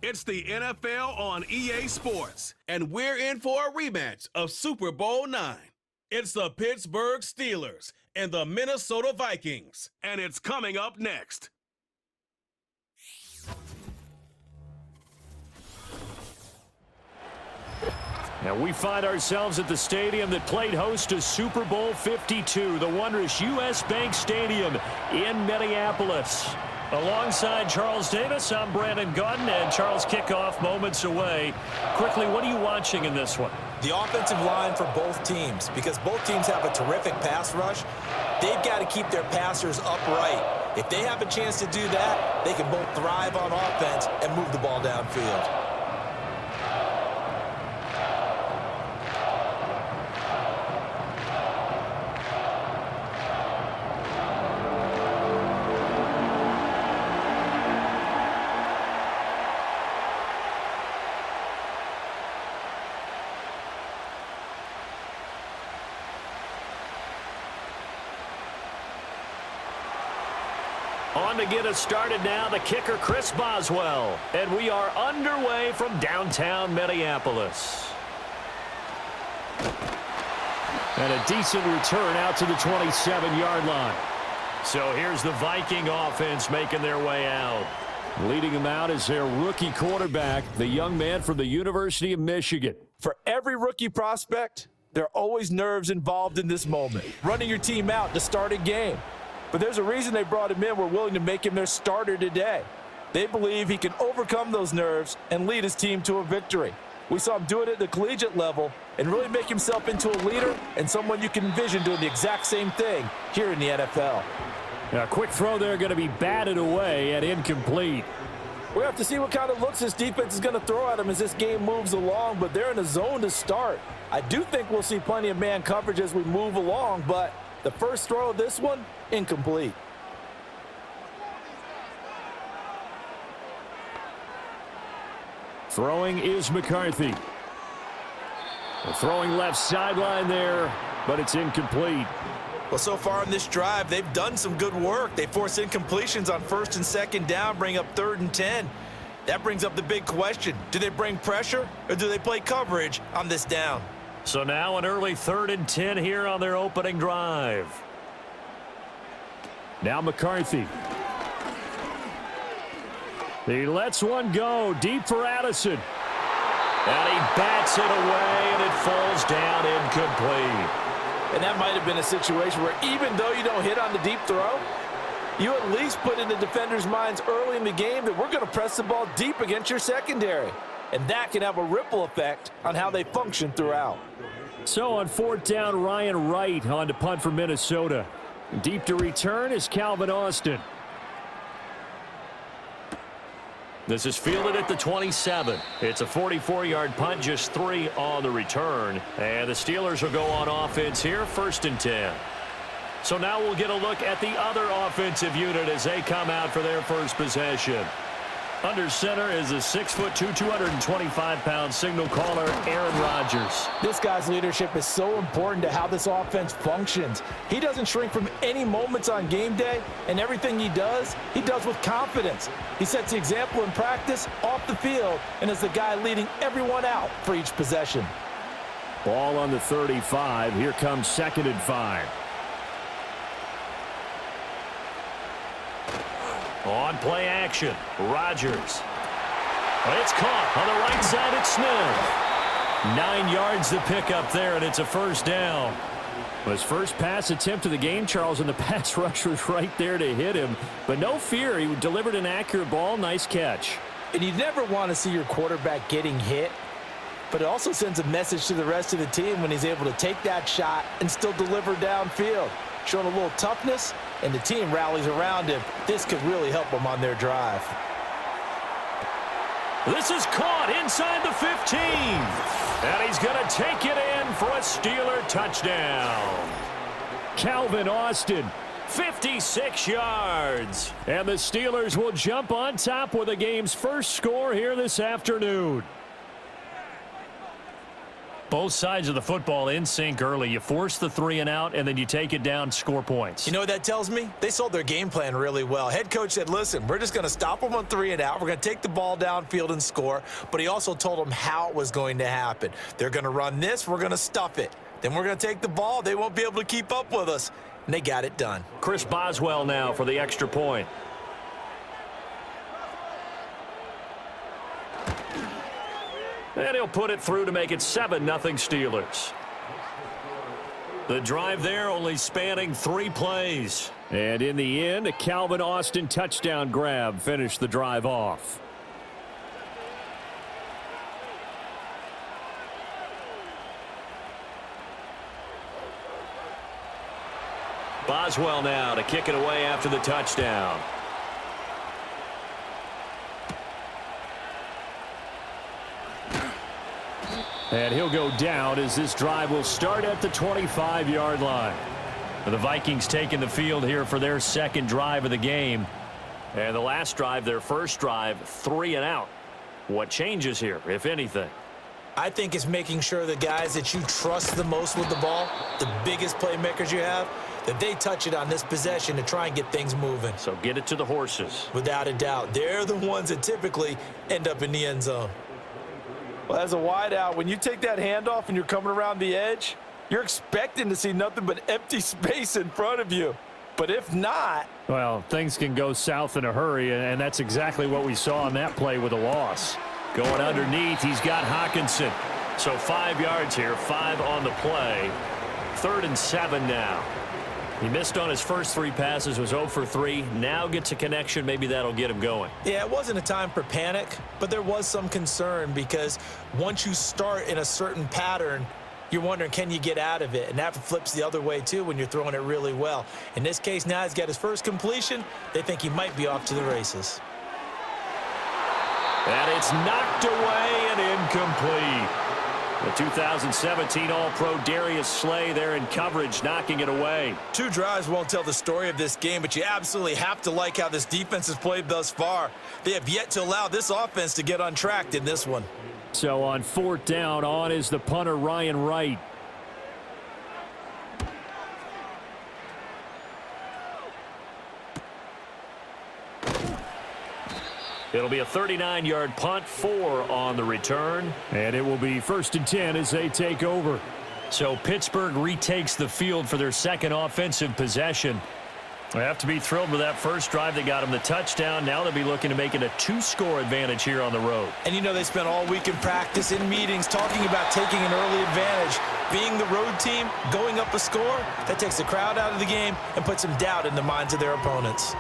It's the NFL on EA Sports, and we're in for a rematch of Super Bowl IX. It's the Pittsburgh Steelers and the Minnesota Vikings, and it's coming up next. And we find ourselves at the stadium that played host to Super Bowl 52, the wondrous U.S. Bank Stadium in Minneapolis. Alongside Charles Davis, I'm Brandon Gunn, and Charles, kickoff moments away. Quickly, what are you watching in this one? The offensive line for both teams, because both teams have a terrific pass rush. They've got to keep their passers upright. If they have a chance to do that, they can both thrive on offense and move the ball downfield. On to get us started now, the kicker, Chris Boswell. And we are underway from downtown Minneapolis. And a decent return out to the 27-yard line. So here's the Viking offense making their way out. Leading them out is their rookie quarterback, the young man from the University of Michigan. For every rookie prospect, there are always nerves involved in this moment. Running your team out to start a game. But there's a reason they brought him in. We're willing to make him their starter today. They believe he can overcome those nerves and lead his team to a victory. We saw him do it at the collegiate level and really make himself into a leader and someone you can envision doing the exact same thing here in the NFL. A quick throw there going to be batted away and incomplete. We have to see what kind of looks this defense is going to throw at him as this game moves along, but they're in a zone to start. I do think we'll see plenty of man coverage as we move along, but the first throw of this one, incomplete. Throwing is McCarthy. Throwing left sideline there, but it's incomplete. Well, so far in this drive, they've done some good work. They force incompletions on first and second down, bring up 3rd and 10. That brings up the big question. Do they bring pressure or do they play coverage on this down? So now an early 3rd and 10 here on their opening drive. Now McCarthy. He lets one go deep for Addison. And he bats it away, and it falls down incomplete. And that might have been a situation where even though you don't hit on the deep throw, you at least put in the defenders' minds early in the game that we're going to press the ball deep against your secondary. And that can have a ripple effect on how they function throughout. So on 4th down, Ryan Wright on to punt for Minnesota. Deep to return is Calvin Austin. This is fielded at the 27. It's a 44-yard punt, just 3 on the return. And the Steelers will go on offense here, 1st and 10. So now we'll get a look at the other offensive unit as they come out for their first possession. Under center is a 6'2", 225-pound signal caller, Aaron Rodgers. This guy's leadership is so important to how this offense functions. He doesn't shrink from any moments on game day, and everything he does with confidence. He sets the example in practice, off the field, and is the guy leading everyone out for each possession. Ball on the 35. Here comes 2nd and 5. On play action, Rodgers. It's caught on the right side at Smith. 9 yards to pick up there, and it's a 1st down. His first pass attempt of the game, Charles, and the pass rush was right there to hit him. But no fear, he delivered an accurate ball. Nice catch. And you never want to see your quarterback getting hit, but it also sends a message to the rest of the team when he's able to take that shot and still deliver downfield. Showing a little toughness, and the team rallies around him. This could really help them on their drive. This is caught inside the 15. And he's going to take it in for a Steeler touchdown. Calvin Austin, 56 yards. And the Steelers will jump on top with the game's first score here this afternoon. Both sides of the football in sync early. You force the 3 and out, and then you take it down, score points. You know what that tells me? They sold their game plan really well. Head coach said, listen, we're just going to stop them on 3 and out. We're going to take the ball downfield and score. But he also told them how it was going to happen. They're going to run this. We're going to stuff it. Then we're going to take the ball. They won't be able to keep up with us. And they got it done. Chris Boswell now for the extra point. And he'll put it through to make it 7-0 Steelers. The drive there only spanning 3 plays. And in the end, a Calvin Austin touchdown grab finished the drive off. Boswell now to kick it away after the touchdown. And he'll go down as this drive will start at the 25-yard line. The Vikings taking the field here for their second drive of the game. And the last drive, their first drive, 3 and out. What changes here, if anything? I think it's making sure the guys that you trust the most with the ball, the biggest playmakers you have, that they touch it on this possession to try and get things moving. So get it to the horses. Without a doubt. They're the ones that typically end up in the end zone. Well, as a wideout, when you take that handoff and you're coming around the edge, you're expecting to see nothing but empty space in front of you. But if not... Well, things can go south in a hurry, and that's exactly what we saw on that play with a loss. Going underneath, he's got Hawkinson. So 5 yards here, 5 on the play. 3rd and 7 now. He missed on his first 3 passes, was 0 for 3. Now gets a connection. Maybe that'll get him going. Yeah, it wasn't a time for panic, but there was some concern because once you start in a certain pattern, you're wondering, can you get out of it? And that flips the other way, too, when you're throwing it really well. In this case, now he's got his first completion. They think he might be off to the races. And it's knocked away and incomplete. The 2017 All-Pro Darius Slay there in coverage, knocking it away. 2 drives won't tell the story of this game, but you absolutely have to like how this defense has played thus far. They have yet to allow this offense to get untracked in this one. So on 4th down, on is the punter Ryan Wright. It'll be a 39-yard punt, 4 on the return. And it will be 1st and 10 as they take over. So Pittsburgh retakes the field for their second offensive possession. They have to be thrilled with that first drive. They got him the touchdown. Now they'll be looking to make it a 2-score advantage here on the road. And you know they spent all week in practice, in meetings, talking about taking an early advantage. Being the road team, going up a score, that takes the crowd out of the game and puts some doubt in the minds of their opponents.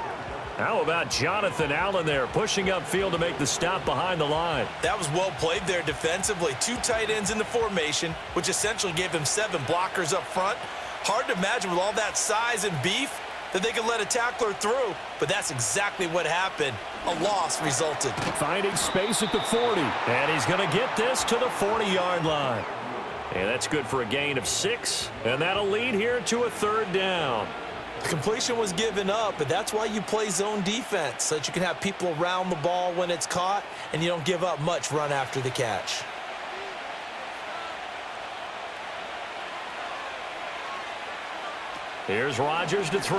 How about Jonathan Allen there, pushing upfield to make the stop behind the line? That was well played there defensively. 2 tight ends in the formation, which essentially gave them 7 blockers up front. Hard to imagine with all that size and beef that they could let a tackler through, but that's exactly what happened. A loss resulted. Finding space at the 40, and he's going to get this to the 40-yard line. And that's good for a gain of 6, and that'll lead here to a 3rd down. The completion was given up, but that's why you play zone defense, so that you can have people around the ball when it's caught, and you don't give up much run after the catch. Here's Rodgers to throw.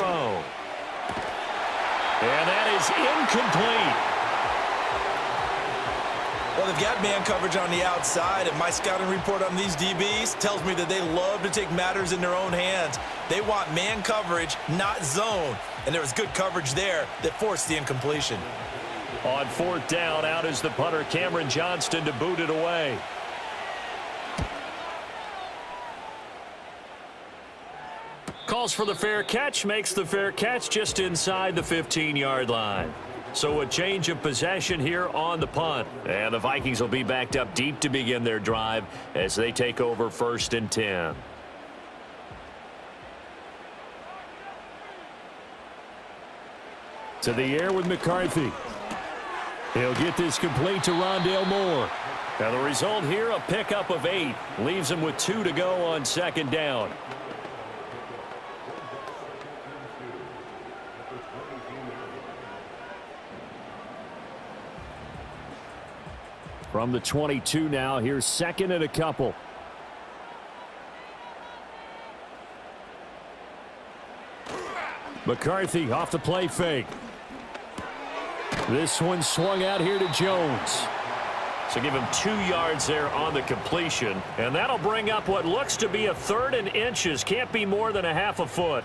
And that is incomplete. Well, they've got man coverage on the outside, and my scouting report on these DBs tells me that they love to take matters in their own hands. They want man coverage, not zone. And there was good coverage there that forced the incompletion. On 4th down, out is the punter, Cameron Johnston, to boot it away. Calls for the fair catch, makes the fair catch just inside the 15-yard line. So a change of possession here on the punt. And the Vikings will be backed up deep to begin their drive as they take over 1st and 10. To the air with McCarthy. He'll get this complete to Rondale Moore. Now the result here, a pickup of 8. Leaves him with 2 to go on 2nd down. From the 22 now, here's 2nd and a couple. McCarthy off the play fake. This one swung out here to Jones. So give him 2 yards there on the completion. And that'll bring up what looks to be a 3rd and inches. Can't be more than a half a foot.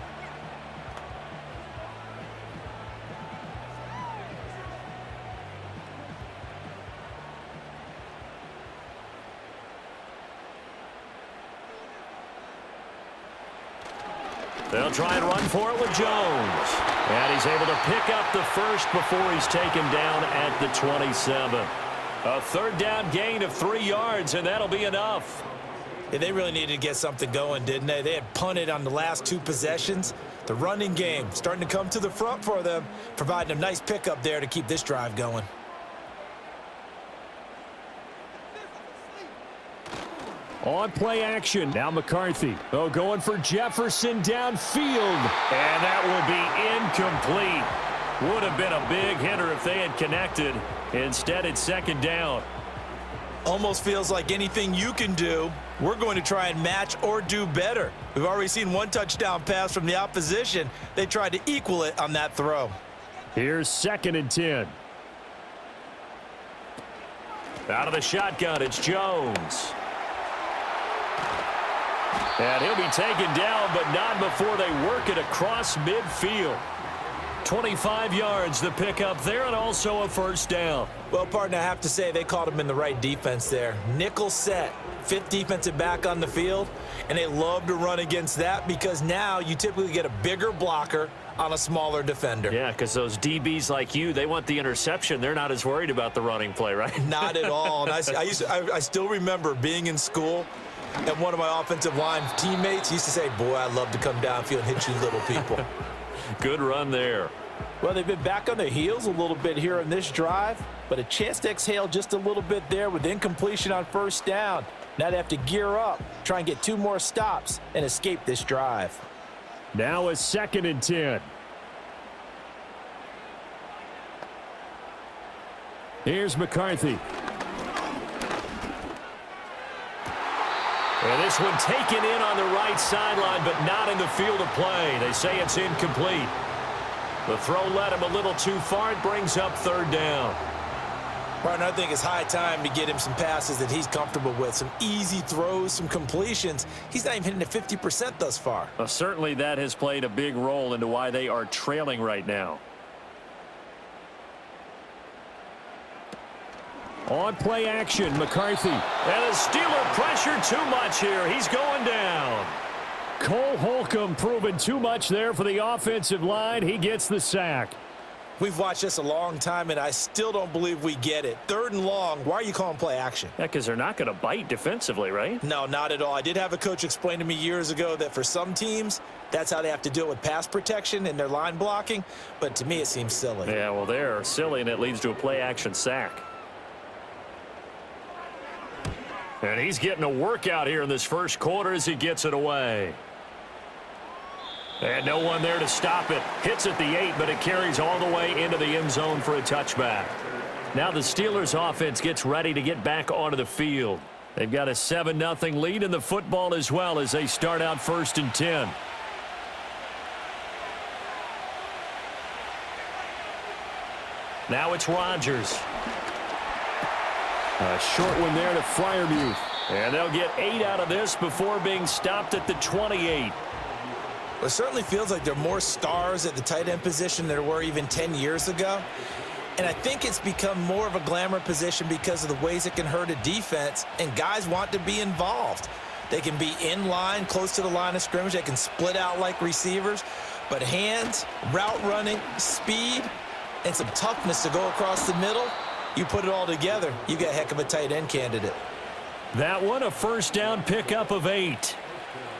They'll try and run for it with Jones. And he's able to pick up the first before he's taken down at the 27. A 3rd down gain of 3 yards, and that'll be enough. Yeah, they really needed to get something going, didn't they? They had punted on the last 2 possessions. The running game starting to come to the front for them, providing a nice pickup there to keep this drive going. On play action, now McCarthy. Oh, going for Jefferson downfield. And that will be incomplete. Would have been a big hitter if they had connected. Instead, it's 2nd down. Almost feels like anything you can do, we're going to try and match or do better. We've already seen 1 touchdown pass from the opposition. They tried to equal it on that throw. Here's 2nd and 10. Out of the shotgun, it's Jones. And he'll be taken down, but not before they work it across midfield. 25 yards the pickup there, and also a 1st down. Well, partner, I have to say they caught him in the right defense there. Nickel set, 5th defensive back on the field, and they love to run against that because now you typically get a bigger blocker on a smaller defender. Yeah, because those DBs like you, they want the interception. They're not as worried about the running play, right? Not at all. And I still remember being in school, and one of my offensive line teammates used to say, boy, I'd love to come downfield and hit you little people. Good run there. Well, they've been back on their heels a little bit here in this drive, but a chance to exhale just a little bit there with incompletion on 1st down. Now they have to gear up, try and get 2 more stops, and escape this drive. Now a 2nd and 10. Here's McCarthy. And this one taken in on the right sideline, but not in the field of play. They say it's incomplete. The throw led him a little too far. It brings up 3rd down. Partner, I think it's high time to get him some passes that he's comfortable with. Some easy throws, some completions. He's not even hitting at 50% thus far. Well, certainly that has played a big role into why they are trailing right now. On play action, McCarthy. And the Steeler pressure too much here. He's going down. Cole Holcomb proving too much there for the offensive line. He gets the sack. We've watched this a long time, and I still don't believe we get it. 3rd and long, why are you calling play action? Yeah, because they're not going to bite defensively, right? No, not at all. I did have a coach explain to me years ago that for some teams, that's how they have to deal with pass protection and their line blocking. But to me, it seems silly. Yeah, well, they're silly, and it leads to a play action sack. And he's getting a workout here in this 1st quarter as he gets it away. And no one there to stop it. Hits at the 8, but it carries all the way into the end zone for a touchback. Now the Steelers offense gets ready to get back onto the field. They've got a 7-0 lead in the football as well as they start out 1st and 10. Now it's Rodgers. A short one there to Freiermuth. And they'll get 8 out of this before being stopped at the 28. Well, it certainly feels like there are more stars at the tight end position than there were even 10 years ago. And I think it's become more of a glamour position because of the ways it can hurt a defense, and guys want to be involved. They can be in line, close to the line of scrimmage. They can split out like receivers. But hands, route running, speed, and some toughness to go across the middle, you put it all together, you got a heck of a tight end candidate. That one, a 1st down pickup of 8.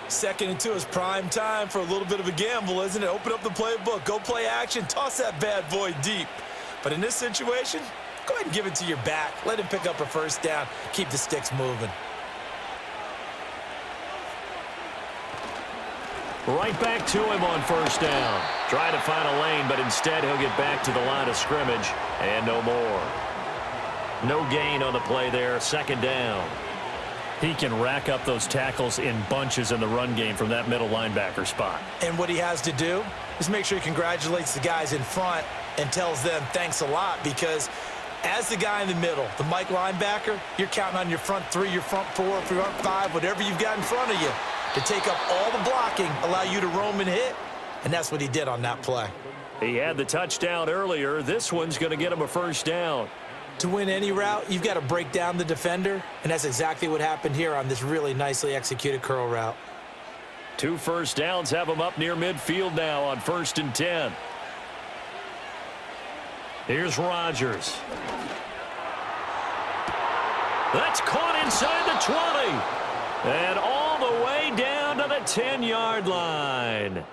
2nd and 2 is prime time for a little bit of a gamble, isn't it? Open up the playbook, go play action, toss that bad boy deep. But in this situation, go ahead and give it to your back. Let him pick up a 1st down, keep the sticks moving. Right back to him on 1st down. Trying to find a lane, but instead he'll get back to the line of scrimmage and no more. No gain on the play there, 2nd down. He can rack up those tackles in bunches in the run game from that middle linebacker spot. And what he has to do is make sure he congratulates the guys in front and tells them thanks a lot, because as the guy in the middle, the Mike linebacker, you're counting on your front three, your front four, front five, whatever you've got in front of you to take up all the blocking, allow you to roam and hit, and that's what he did on that play. He had the touchdown earlier. This one's going to get him a first down. To win any route, you've got to break down the defender, and that's exactly what happened here on this really nicely executed curl route. 2 first downs have him up near midfield now on 1st and 10. Here's Rodgers. That's caught inside the 20. And all the way down to the 10-yard line.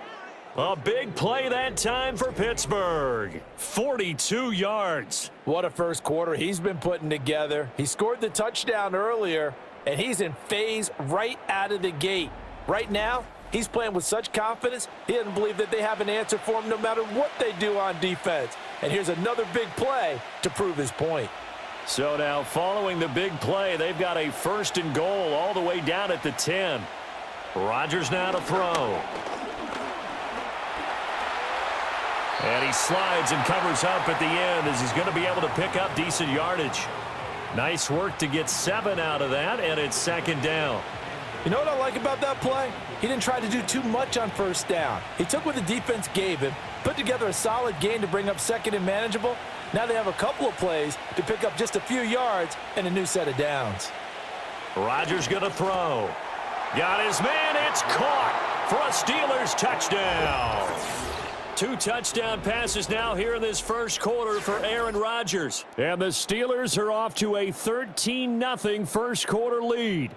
A big play that time for Pittsburgh. 42 yards. What a first quarter he's been putting together. He scored the touchdown earlier, and he's in phase right out of the gate. Right now, he's playing with such confidence, he doesn't believe that they have an answer for him no matter what they do on defense. And here's another big play to prove his point. So now, following the big play, they've got a 1st and goal all the way down at the 10. Rodgers now to throw. And he slides and covers up at the end as he's going to be able to pick up decent yardage. Nice work to get 7 out of that, and it's 2nd down. You know what I like about that play? He didn't try to do too much on 1st down. He took what the defense gave him, put together a solid gain to bring up 2nd and manageable. Now they have a couple of plays to pick up just a few yards and a new set of downs. Rodgers going to throw. Got his man. It's caught for a Steelers touchdown. 2 touchdown passes now here in this first quarter for Aaron Rodgers. And the Steelers are off to a 13-0 first quarter lead.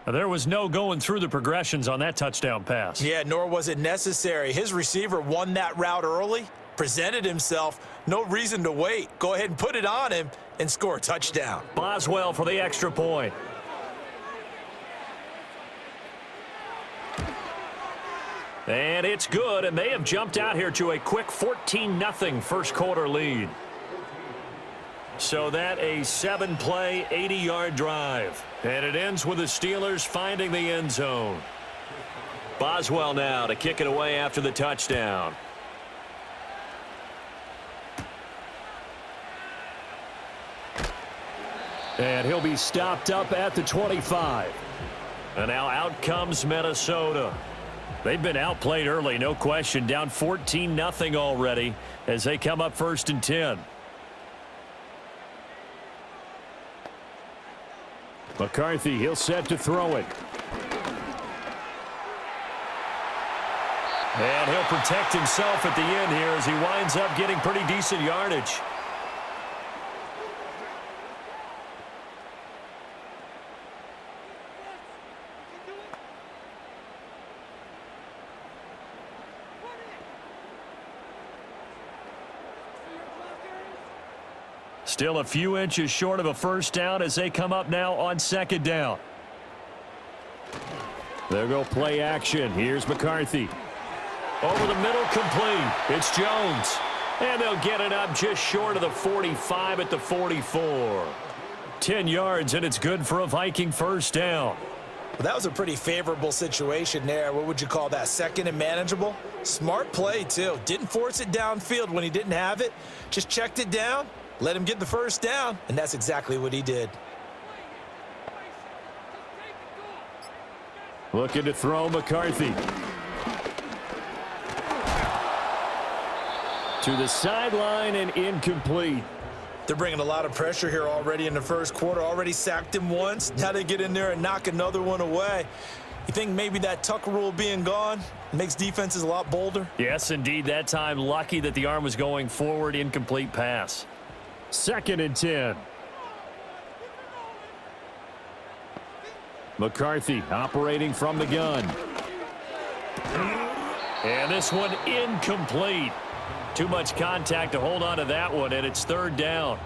There was no going through the progressions on that touchdown pass. Yeah, nor was it necessary. His receiver won that route early, presented himself. No reason to wait. Go ahead and put it on him and score a touchdown. Boswell for the extra point. And it's good, and they have jumped out here to a quick 14-0 first quarter lead. So that a 7-play, 80-yard drive. And it ends with the Steelers finding the end zone. Boswell now to kick it away after the touchdown. And he'll be stopped up at the 25. And now out comes Minnesota. They've been outplayed early, no question. Down 14-0 already as they come up 1st and 10. McCarthy, he'll set to throw it. And he'll protect himself at the end here as he winds up getting pretty decent yardage. Still a few inches short of a first down as they come up now on 2nd down. They'll go play action. Here's McCarthy. Over the middle, complete. It's Jones. And they'll get it up just short of the 45 at the 44. 10 yards, and it's good for a Viking first down. Well, that was a pretty favorable situation there. What would you call that? 2nd and manageable? Smart play, too. Didn't force it downfield when he didn't have it. Just checked it down. Let him get the first down, and that's exactly what he did. Looking to throw McCarthy. To the sideline and incomplete. They're bringing a lot of pressure here already in the first quarter. Already sacked him once. Now they get in there and knock another one away. You think maybe that Tucker rule being gone makes defenses a lot bolder? Yes, indeed. That time, lucky that the arm was going forward. Incomplete pass. 2nd and 10. McCarthy operating from the gun. And this one incomplete. Too much contact to hold on to that one, and it's 3rd down.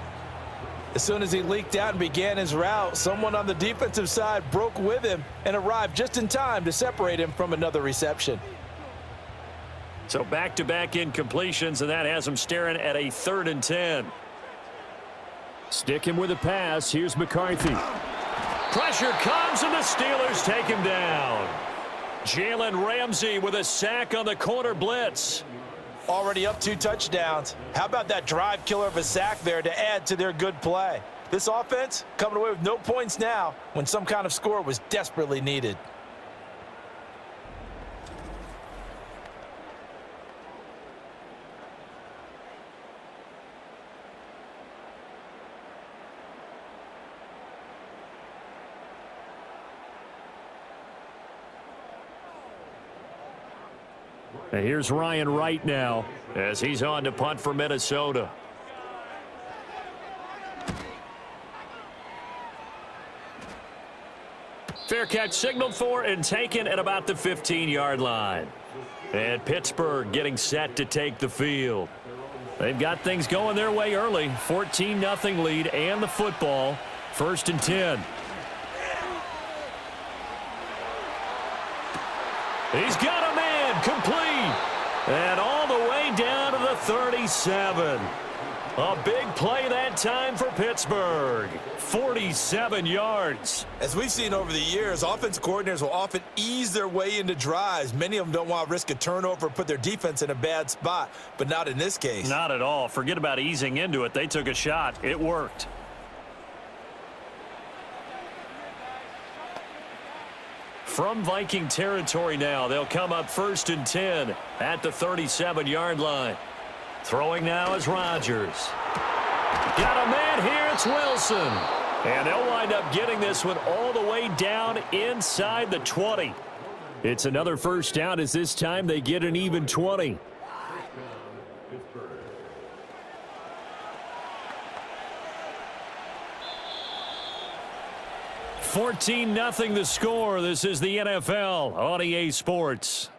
As soon as he leaked out and began his route, someone on the defensive side broke with him and arrived just in time to separate him from another reception. So back-to-back incompletions, and that has him staring at a 3rd and 10. Sticking with the pass, here's McCarthy. Pressure comes and the Steelers take him down. Jalen Ramsey with a sack on the corner blitz. Already up 2 touchdowns. How about that drive killer of a sack there to add to their good play? This offense coming away with no points now when some kind of score was desperately needed. And here's Ryan Wright now as he's on to punt for Minnesota. Fair catch signaled for and taken at about the 15-yard line. And Pittsburgh getting set to take the field. They've got things going their way early. 14-0 lead and the football. 1st and 10. He's got a man complete. And all the way down to the 37. A big play that time for Pittsburgh. 47 yards. As we've seen over the years, offense coordinators will often ease their way into drives. Many of them don't want to risk a turnover or put their defense in a bad spot, but not in this case. Not at all. Forget about easing into it. They took a shot. It worked. From Viking territory now, they'll come up 1st and 10 at the 37-yard line. Throwing now is Rodgers. Got a man here, it's Wilson. And they'll wind up getting this one all the way down inside the 20. It's another first down as this time they get an even 20. $14-0 the score. This is the NFL on EA Sports.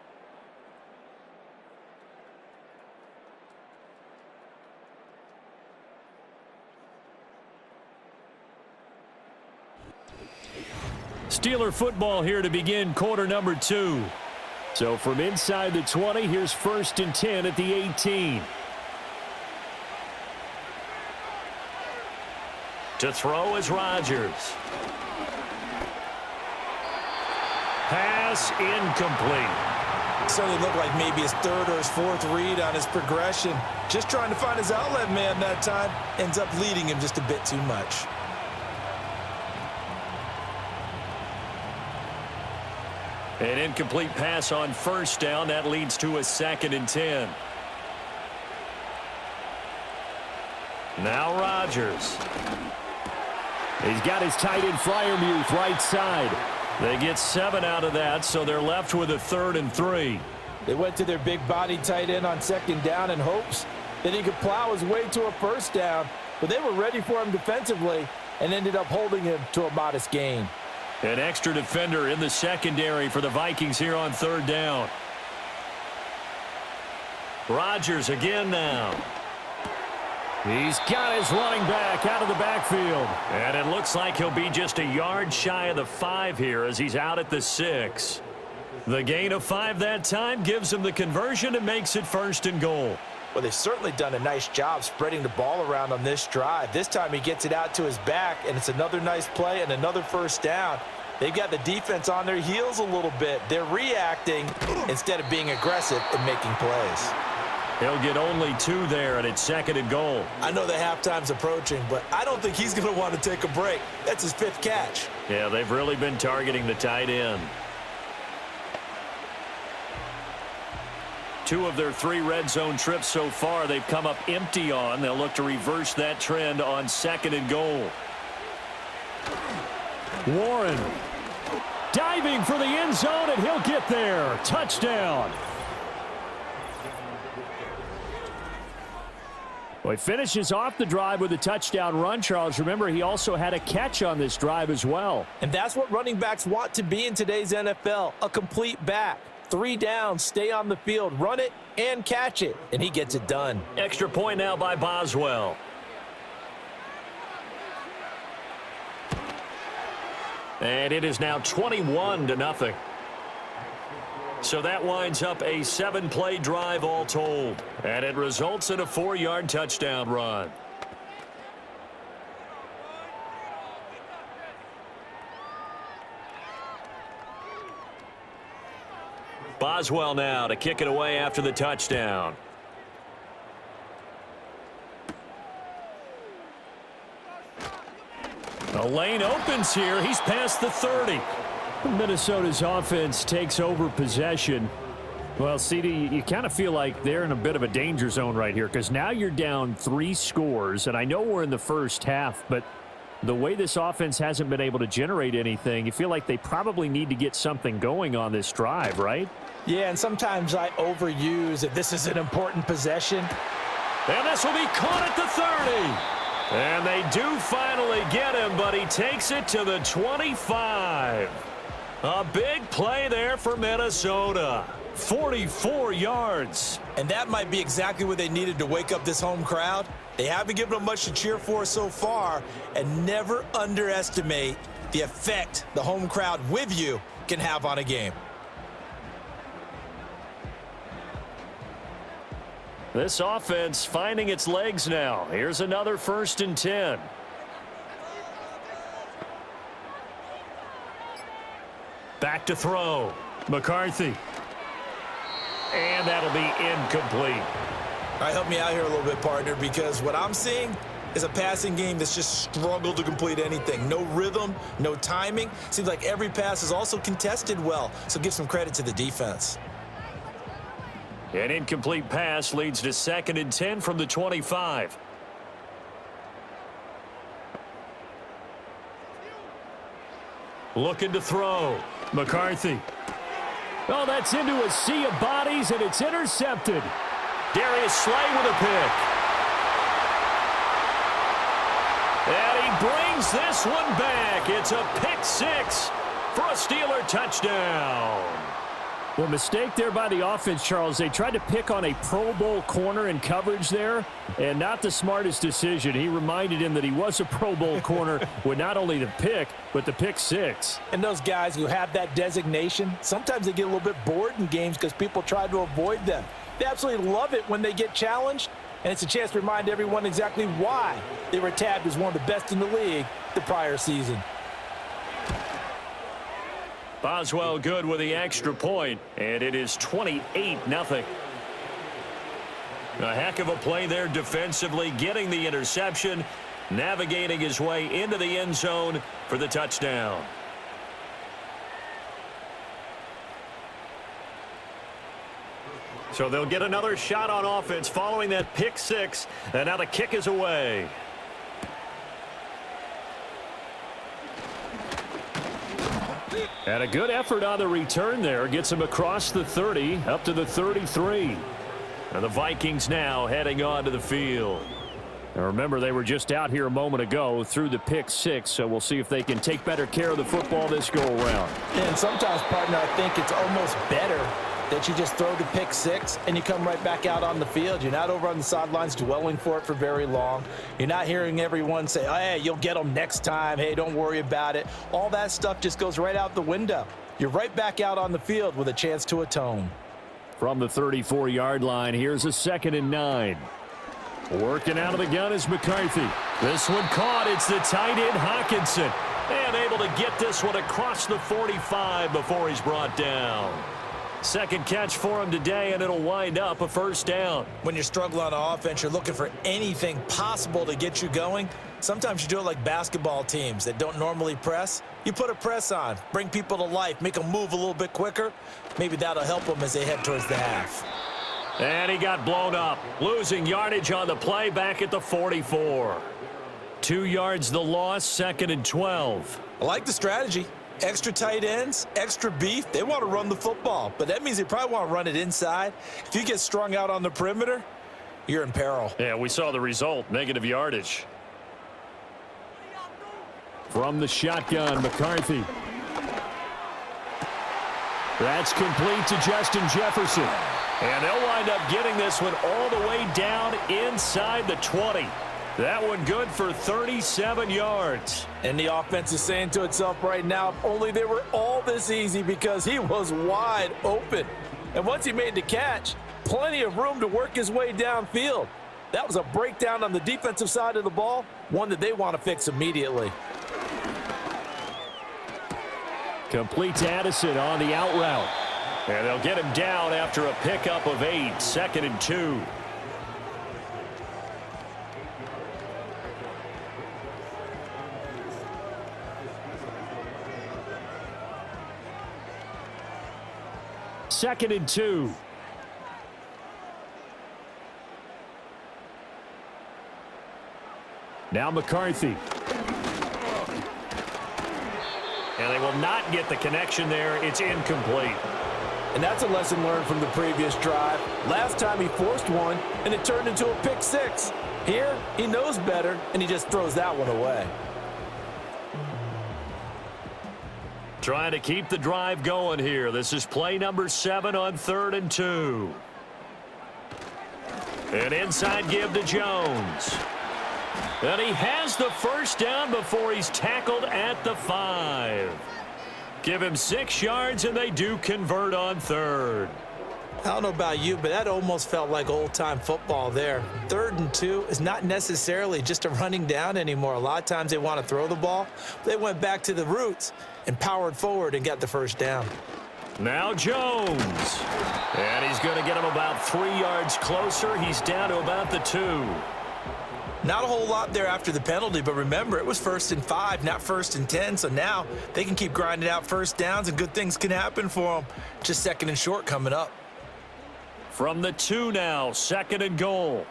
Steeler football here to begin quarter number 2. So from inside the 20, here's 1st and 10 at the 18. To throw is Rodgers. Pass incomplete. Certainly looked like maybe his 3rd or his 4th read on his progression. Just trying to find his outlet man that time. Ends up leading him just a bit too much. An incomplete pass on 1st down. That leads to a 2nd and 10. Now Rodgers. He's got his tight end Freiermuth right side. They get 7 out of that, so they're left with a 3rd and 3. They went to their big body tight end on 2nd down in hopes that he could plow his way to a 1st down, but they were ready for him defensively and ended up holding him to a modest gain. An extra defender in the secondary for the Vikings here on 3rd down. Rodgers again now. He's got his running back out of the backfield. And it looks like he'll be just a yard shy of the 5 here as he's out at the 6. The gain of 5 that time gives him the conversion and makes it 1st and goal. Well, they've certainly done a nice job spreading the ball around on this drive. This time he gets it out to his back, and it's another nice play and another 1st down. They've got the defense on their heels a little bit. They're reacting instead of being aggressive and making plays. He'll get only 2 there, and it's 2nd and goal. I know the halftime's approaching, but I don't think he's going to want to take a break. That's his 5th catch. Yeah, they've really been targeting the tight end. 2 of their 3 red zone trips so far they've come up empty on. They'll look to reverse that trend on 2nd and goal. Warren diving for the end zone, and he'll get there. Touchdown. Well, he finishes off the drive with a touchdown run, Charles. Remember, he also had a catch on this drive as well. And that's what running backs want to be in today's NFL, a complete back. 3 downs, stay on the field, run it, and catch it, and he gets it done. Extra point now by Boswell. And it is now 21-0. So that winds up a 7-play drive all told. And it results in a 4-yard touchdown run. Boswell now to kick it away after the touchdown. The lane opens here. He's past the 30. Minnesota's offense takes over possession. Well, CD, you kind of feel like they're in a bit of a danger zone right here because now you're down 3 scores, and I know we're in the first half, but the way this offense hasn't been able to generate anything, you feel like they probably need to get something going on this drive, right? Yeah, and sometimes I overuse that this is an important possession. And this will be caught at the 30. And they do finally get him, but he takes it to the 25. A big play there for Minnesota. 44 yards. And that might be exactly what they needed to wake up this home crowd. They haven't given them much to cheer for so far, and never underestimate the effect the home crowd with you can have on a game. This offense finding its legs now. Here's another 1st and 10. Back to throw. McCarthy. And that'll be incomplete. All right, help me out here a little bit, partner, because what I'm seeing is a passing game that's just struggled to complete anything. No rhythm, no timing. Seems like every pass is also contested well, so give some credit to the defense. An incomplete pass leads to 2nd and 10 from the 25. Looking to throw. McCarthy. Oh, that's into a sea of bodies, and it's intercepted. Darius Slay with a pick. And he brings this one back. It's a pick 6 for a Steeler touchdown. Well, mistake there by the offense, Charles. They tried to pick on a Pro Bowl corner in coverage there, and not the smartest decision. He reminded him that he was a Pro Bowl corner with not only the pick, but the pick 6. And those guys who have that designation, sometimes they get a little bit bored in games because people try to avoid them. They absolutely love it when they get challenged, and it's a chance to remind everyone exactly why they were tabbed as one of the best in the league the prior season. Boswell good with the extra point, and it is 28-0. A heck of a play there defensively, getting the interception, navigating his way into the end zone for the touchdown. So they'll get another shot on offense following that pick 6, and now the kick is away. And a good effort on the return there. Gets him across the 30, up to the 33. And the Vikings now heading onto the field. Now remember, they were just out here a moment ago through the pick 6, so we'll see if they can take better care of the football this go-around. And sometimes, partner, I think it's almost better that you just throw the pick 6 and you come right back out on the field. You're not over on the sidelines dwelling for it for very long. You're not hearing everyone say, oh, hey, you'll get them next time. Hey, don't worry about it. All that stuff just goes right out the window. You're right back out on the field with a chance to atone. From the 34-yard line, here's a 2nd and 9. Working out of the gun is McCarthy. This one caught. It's the tight end Hawkinson. And able to get this one across the 45 before he's brought down. Second catch for him today, and it'll wind up a 1st down. When you're struggling on offense, you're looking for anything possible to get you going. Sometimes you do it like basketball teams that don't normally press. You put a press on, bring people to life, make them move a little bit quicker. Maybe that'll help them as they head towards the half. And he got blown up, losing yardage on the play back at the 44. 2 yards the loss, 2nd and 12. I like the strategy. Extra tight ends, extra beef. They want to run the football, but that means they probably want to run it inside. If you get strung out on the perimeter, you're in peril. Yeah, we saw the result, negative yardage. From the shotgun, McCarthy. That's complete to Justin Jefferson. And they'll wind up getting this one all the way down inside the 20. That one good for 37 yards. And the offense is saying to itself right now, if only they were all this easy, because he was wide open. And once he made the catch, plenty of room to work his way downfield. That was a breakdown on the defensive side of the ball, one that they want to fix immediately. Complete to Addison on the out route. And they'll get him down after a pickup of 8, 2nd and 2. Second and 2. Now McCarthy. And they will not get the connection there. It's incomplete. And that's a lesson learned from the previous drive. Last time he forced one, and it turned into a pick 6. Here, he knows better, and he just throws that one away. Trying to keep the drive going here. This is play number 7 on 3rd and 2. An inside give to Jones. And he has the first down before he's tackled at the 5. Give him 6 yards, and they do convert on 3rd. I don't know about you, but that almost felt like old-time football there. 3rd and 2 is not necessarily just a running down anymore. A lot of times they want to throw the ball. They went back to the roots and powered forward and got the first down. Now Jones. And he's going to get him about 3 yards closer. He's down to about the 2. Not a whole lot there after the penalty, but remember, it was 1st and 5, not 1st and 10, so now they can keep grinding out first downs and good things can happen for them. Just 2nd and short coming up. From the 2 now, 2nd and goal.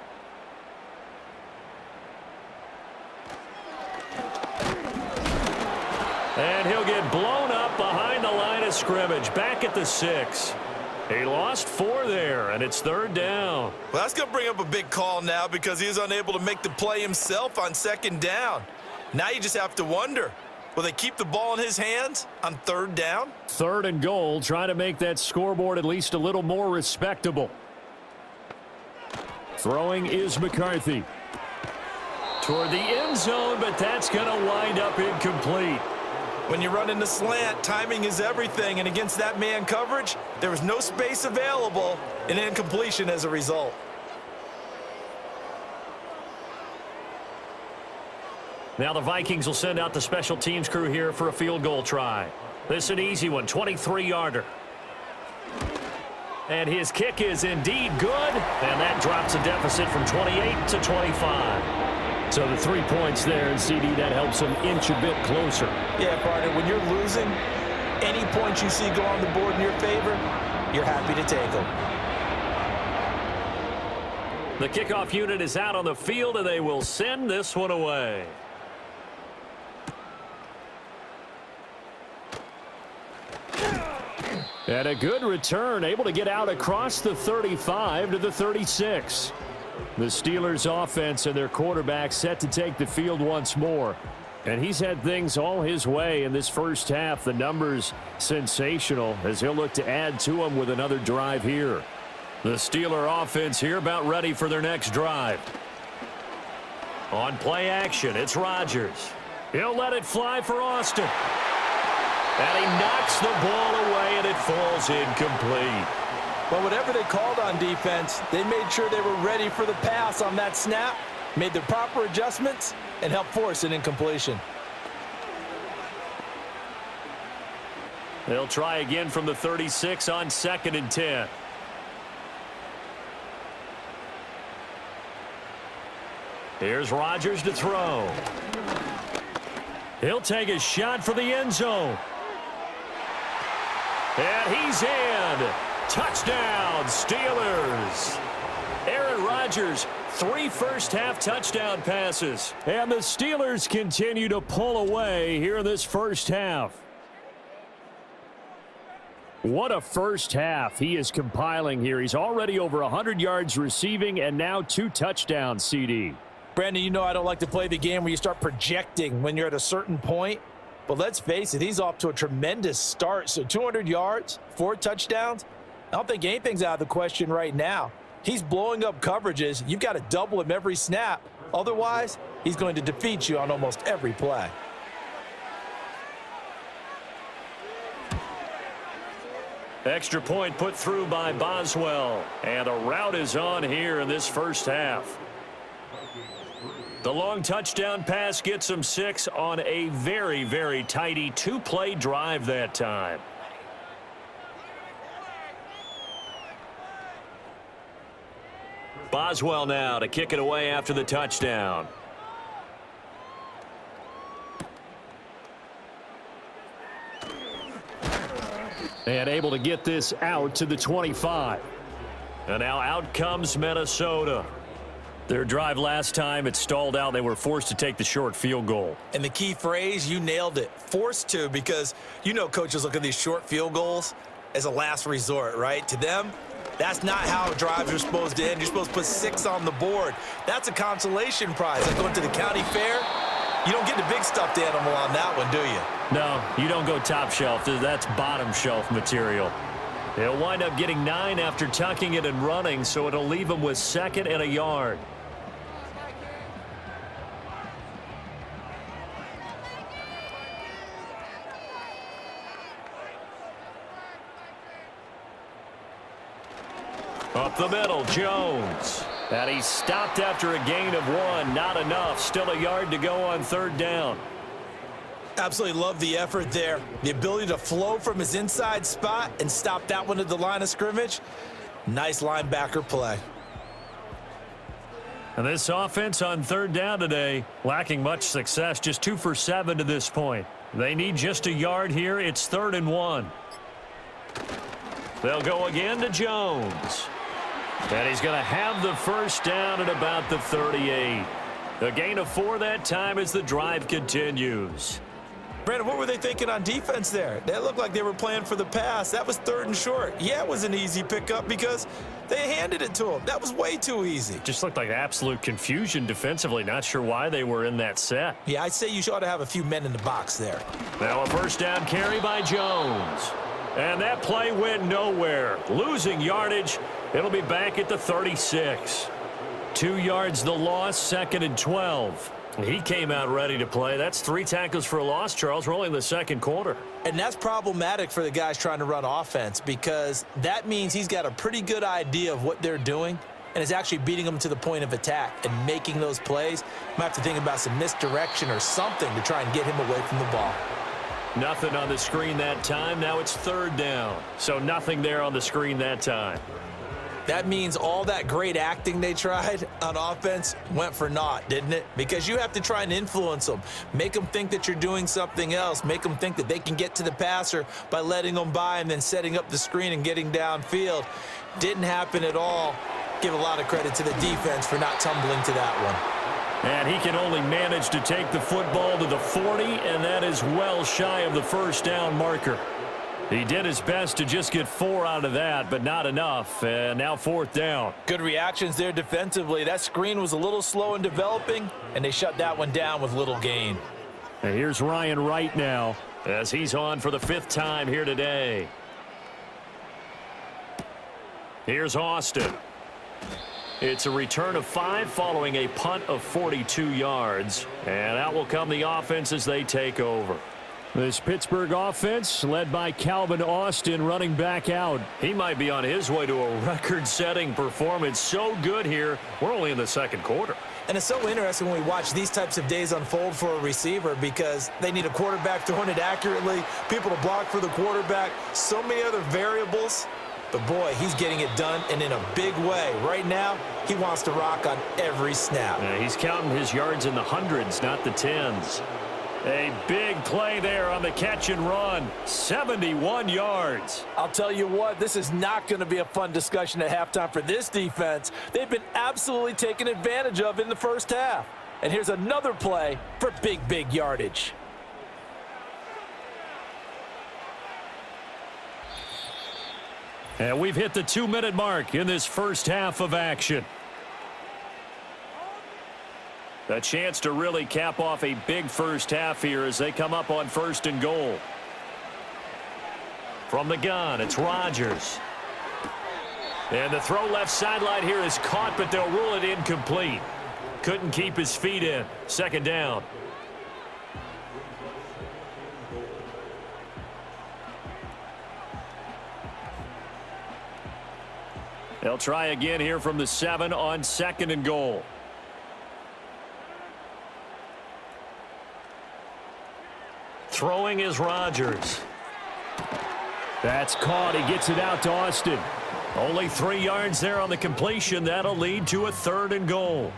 And he'll get blown up behind the line of scrimmage, back at the 6. He lost 4 there, and it's 3rd down. Well, that's going to bring up a big call now because he was unable to make the play himself on 2nd down. Now you just have to wonder, will they keep the ball in his hands on 3rd down? 3rd and goal, trying to make that scoreboard at least a little more respectable. Throwing is McCarthy. Toward the end zone, but that's going to wind up incomplete. When you run in the slant, timing is everything, and against that man coverage, there was no space available, and incompletion as a result. Now the Vikings will send out the special teams crew here for a field goal try. This is an easy one, 23-yarder. And his kick is indeed good, and that drops a deficit from 28 to 25. So the 3 points there, and CD, that helps them inch a bit closer. Yeah, partner, when you're losing, any points you see go on the board in your favor, you're happy to take them. The kickoff unit is out on the field, and they will send this one away. And a good return, able to get out across the 35 to the 36. The Steelers offense and their quarterback set to take the field once more. And he's had things all his way in this first half. The numbers sensational as he'll look to add to them with another drive here. The Steeler offense here about ready for their next drive. On play action, it's Rodgers. He'll let it fly for Austin. And he knocks the ball away, and it falls incomplete. But whatever they called on defense, they made sure they were ready for the pass on that snap, made the proper adjustments, and helped force an incompletion. They'll try again from the 36 on 2nd and 10. Here's Rodgers to throw. He'll take a shot for the end zone. And he's in. Touchdown, Steelers. Aaron Rodgers, 3 first-half touchdown passes. And the Steelers continue to pull away here in this first half. What a first half he is compiling here. He's already over 100 yards receiving and now 2 touchdowns, CD. Brandon, you know I don't like to play the game where you start projecting when you're at a certain point. But let's face it, he's off to a tremendous start. So 200 yards, 4 touchdowns. I don't think anything's out of the question right now. He's blowing up coverages. You've got to double him every snap. Otherwise, he's going to defeat you on almost every play. Extra point put through by Boswell. And a rout is on here in this first half. The long touchdown pass gets him 6 on a very, very tidy 2-play drive that time. Boswell now to kick it away after the touchdown. And able to get this out to the 25. And now out comes Minnesota. Their drive last time, it stalled out. They were forced to take the short field goal. And the key phrase, you nailed it, forced to, because you know coaches look at these short field goals as a last resort, right? To them, that's not how drives are supposed to end. You're supposed to put 6 on the board. That's a consolation prize. Like going to the county fair, you don't get the big stuffed animal on that one, do you? No, you don't go top shelf. That's bottom shelf material. They'll wind up getting 9 after tucking it and running, so it'll leave them with 2nd and a yard. Up the middle, Jones. And he stopped after a gain of 1. Not enough. Still a yard to go on 3rd down. Absolutely love the effort there. The ability to flow from his inside spot and stop that one at the line of scrimmage. Nice linebacker play. And this offense on 3rd down today, lacking much success. Just 2 for 7 to this point. They need just a yard here. It's 3rd and 1. They'll go again to Jones. And he's going to have the 1st down at about the 38. A gain of 4 that time as the drive continues. Brandon, what were they thinking on defense there? They looked like they were playing for the pass. That was 3rd and short. Yeah, it was an easy pickup because they handed it to him. That was way too easy. Just looked like absolute confusion defensively. Not sure why they were in that set. Yeah, I'd say you ought to have a few men in the box there. Now a 1st down carry by Jones. And that play went nowhere. Losing yardage. It'll be back at the 36. 2 yards the loss, 2nd and 12. He came out ready to play. That's 3 tackles for a loss, Charles. We're only in the 2nd quarter. And that's problematic for the guys trying to run offense because that means he's got a pretty good idea of what they're doing and is actually beating them to the point of attack and making those plays. Might have to think about some misdirection or something to try and get him away from the ball. Nothing on the screen that time. Now it's 3rd down. So nothing there on the screen that time. That means all that great acting they tried on offense went for naught, didn't it? Because you have to try and influence them. Make them think that you're doing something else. Make them think that they can get to the passer by letting them by and then setting up the screen and getting downfield. Didn't happen at all. Give a lot of credit to the defense for not tumbling to that one. And he can only manage to take the football to the 40, and that is well shy of the 1st down marker. He did his best to just get 4 out of that, but not enough. And now 4th down. Good reactions there defensively. That screen was a little slow in developing, and they shut that one down with little gain. And here's Ryan Wright now as he's on for the 5th time here today. Here's Austin. It's a return of 5 following a punt of 42 yards. And out will come the offense as they take over. This Pittsburgh offense led by Calvin Austin running back out. He might be on his way to a record-setting performance. So good here. We're only in the 2nd quarter. And it's so interesting when we watch these types of days unfold for a receiver because they need a quarterback throwing it accurately, people to block for the quarterback, so many other variables. But, boy, he's getting it done and in a big way. Right now, he wants to rock on every snap. Yeah, he's counting his yards in the hundreds, not the tens. A big play there on the catch and run. 71 yards. I'll tell you what, this is not going to be a fun discussion at halftime for this defense. They've been absolutely taken advantage of in the 1st half. And here's another play for big yardage. And we've hit the 2-minute mark in this 1st half of action. A chance to really cap off a big 1st half here as they come up on 1st and goal. From the gun, it's Rodgers. And the throw left sideline here is caught, but they'll rule it incomplete. Couldn't keep his feet in. 2nd down. They'll try again here from the 7 on 2nd and goal. Throwing is Rodgers. That's caught. He gets it out to Austin. Only 3 yards there on the completion. That'll lead to a 3rd and goal.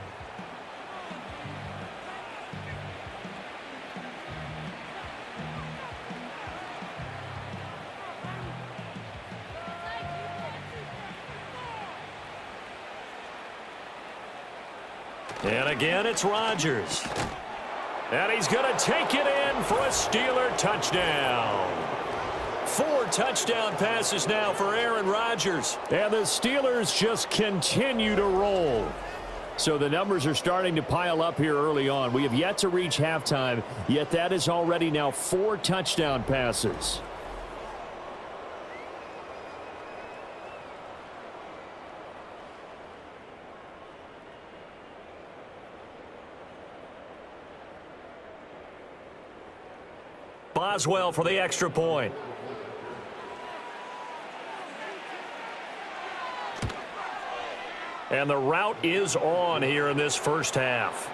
And again, it's Rodgers. And he's going to take it in for a Steeler touchdown. 4 touchdown passes now for Aaron Rodgers. And the Steelers just continue to roll. So the numbers are starting to pile up here early on. We have yet to reach halftime, yet that is already now 4 touchdown passes. Boswell for the extra point. And the route is on here in this first half.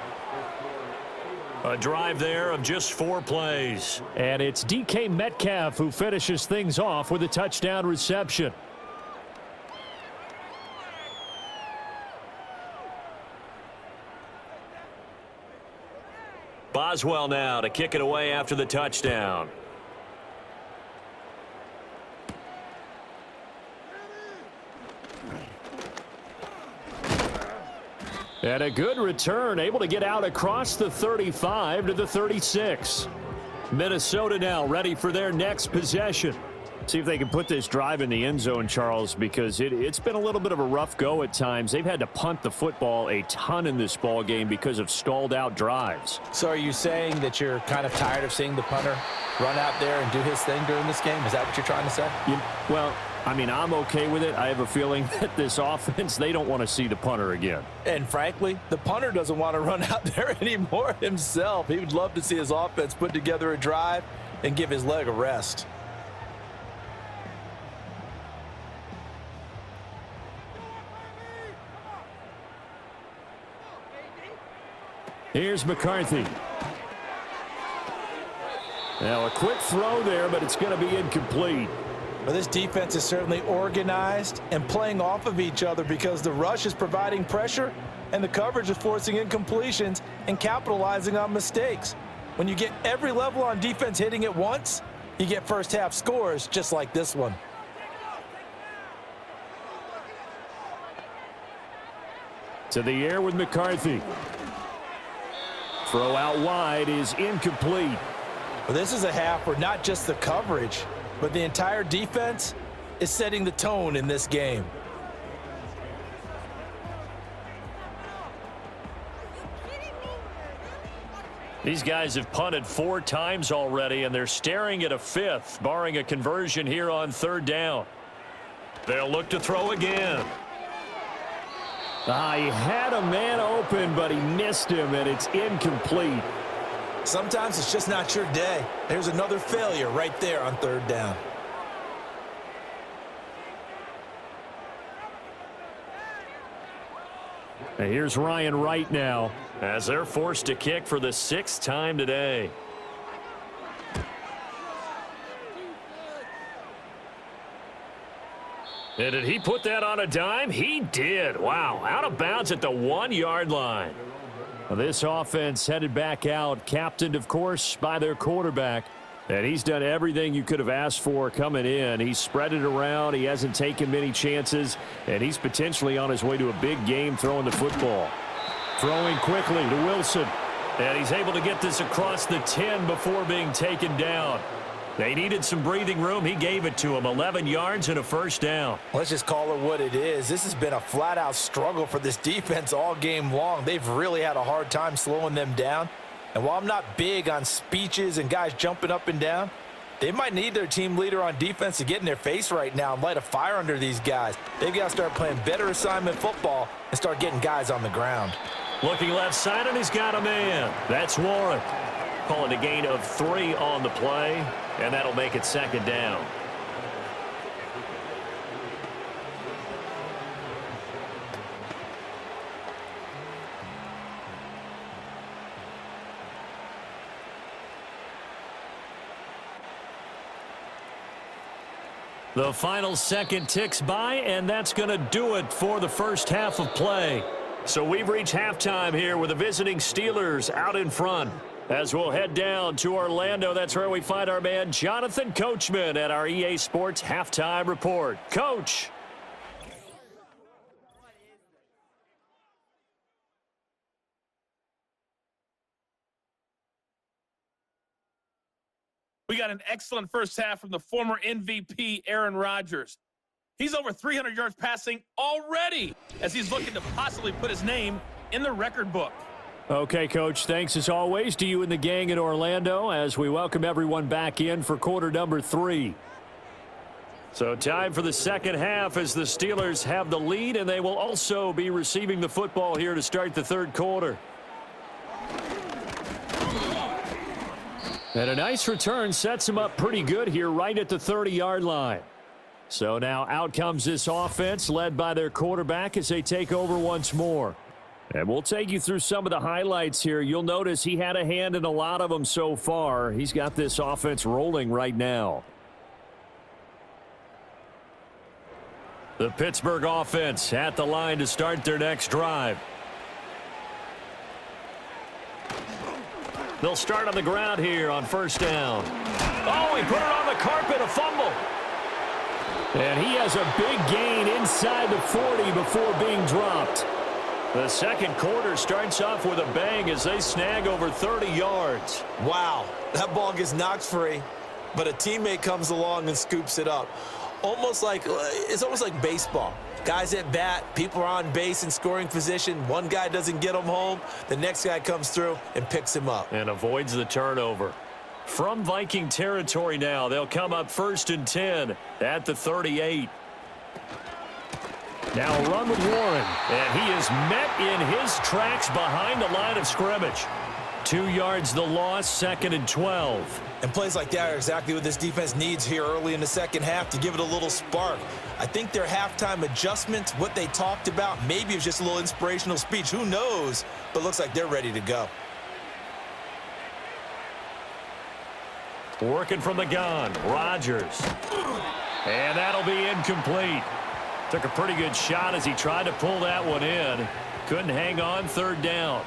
A drive there of just 4 plays. And it's DK Metcalf who finishes things off with a touchdown reception. Boswell now to kick it away after the touchdown. And a good return, able to get out across the 35 to the 36. Minnesota now ready for their next possession. See if they can put this drive in the end zone, Charles, because it's been a little bit of a rough go at times. They've had to punt the football a ton in this ball game because of stalled out drives. So are you saying that you're kind of tired of seeing the punter run out there and do his thing during this game? Is that what you're trying to say? Well, I mean, I'm okay with it. I have a feeling that this offense, they don't want to see the punter again. And frankly, the punter doesn't want to run out there anymore himself. He would love to see his offense put together a drive and give his leg a rest. Here's McCarthy. Now a quick throw there, but it's going to be incomplete. Well, this defense is certainly organized and playing off of each other because the rush is providing pressure and the coverage is forcing incompletions and capitalizing on mistakes. When you get every level on defense hitting at once, you get first half scores just like this one. To the air with McCarthy. Throw out wide is incomplete. Well, this is a half where not just the coverage, but the entire defense is setting the tone in this game. These guys have punted 4 times already, and they're staring at a 5th, barring a conversion here on 3rd down. They'll look to throw again. He had a man open, but he missed him, and it's incomplete. Sometimes it's just not your day. There's another failure right there on 3rd down. And here's Ryan Wright now. As they're forced to kick for the 6th time today. And did he put that on a dime? He did. Wow, out of bounds at the 1-yard line. Well, this offense headed back out, captained, of course, by their quarterback. And he's done everything you could have asked for coming in. He's spread it around. He hasn't taken many chances. And he's potentially on his way to a big game throwing the football. Throwing quickly to Wilson. And he's able to get this across the 10 before being taken down. They needed some breathing room. He gave it to him. 11 yards and a 1st down. Let's just call it what it is. This has been a flat-out struggle for this defense all game long. They've really had a hard time slowing them down. And while I'm not big on speeches and guys jumping up and down, they might need their team leader on defense to get in their face right now and light a fire under these guys. They've got to start playing better assignment football and start getting guys on the ground. Looking left side, and he's got a man. That's Warren. Calling a gain of 3 on the play, and that'll make it 2nd down. The final second ticks by, and that's going to do it for the first half of play. So we've reached halftime here with the visiting Steelers out in front. As we'll head down to Orlando, that's where we find our man Jonathan Coachman at our EA Sports Halftime Report. Coach. We got an excellent first half from the former MVP, Aaron Rodgers. He's over 300 yards passing already as he's looking to possibly put his name in the record book. Okay, Coach, thanks as always to you and the gang in Orlando as we welcome everyone back in for quarter number 3. So time for the second half as the Steelers have the lead, and they will also be receiving the football here to start the third quarter. And a nice return sets him up pretty good here right at the 30-yard line. So now out comes this offense led by their quarterback as they take over once more. And we'll take you through some of the highlights here. You'll notice he had a hand in a lot of them so far. He's got this offense rolling right now. The Pittsburgh offense at the line to start their next drive. They'll start on the ground here on first down. Oh, he put it on the carpet, a fumble. And he has a big gain inside the 40 before being dropped. The second quarter starts off with a bang as they snag over 30 yards. Wow, that ball gets knocked free, but a teammate comes along and scoops it up. It's almost like baseball. Guys at bat, people are on base in scoring position. One guy doesn't get him home. The next guy comes through and picks him up. And avoids the turnover. From Viking territory now, they'll come up 1st and 10 at the 38. Now a run with Warren, and he is met in his tracks behind the line of scrimmage. 2 yards the loss, 2nd and 12. And plays like that are exactly what this defense needs here early in the second half to give it a little spark. I think their halftime adjustments, what they talked about, maybe it was just a little inspirational speech. Who knows? But looks like they're ready to go. Working from the gun, Rodgers. And that'll be incomplete. Took a pretty good shot as he tried to pull that one in. Couldn't hang on, 3rd down.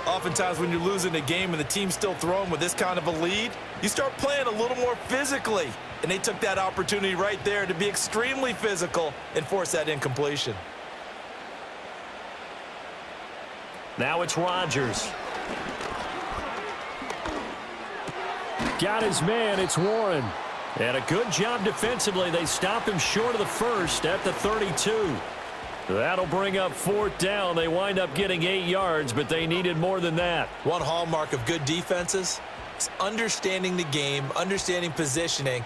Oftentimes when you're losing a game and the team's still throwing with this kind of a lead, you start playing a little more physically. And they took that opportunity right there to be extremely physical and force that incompletion. Now it's Rodgers. Got his man, it's Warren. And a good job defensively. They stop him short of the first at the 32. That'll bring up 4th down. They wind up getting 8 yards, but they needed more than that. One hallmark of good defenses is understanding the game, understanding positioning,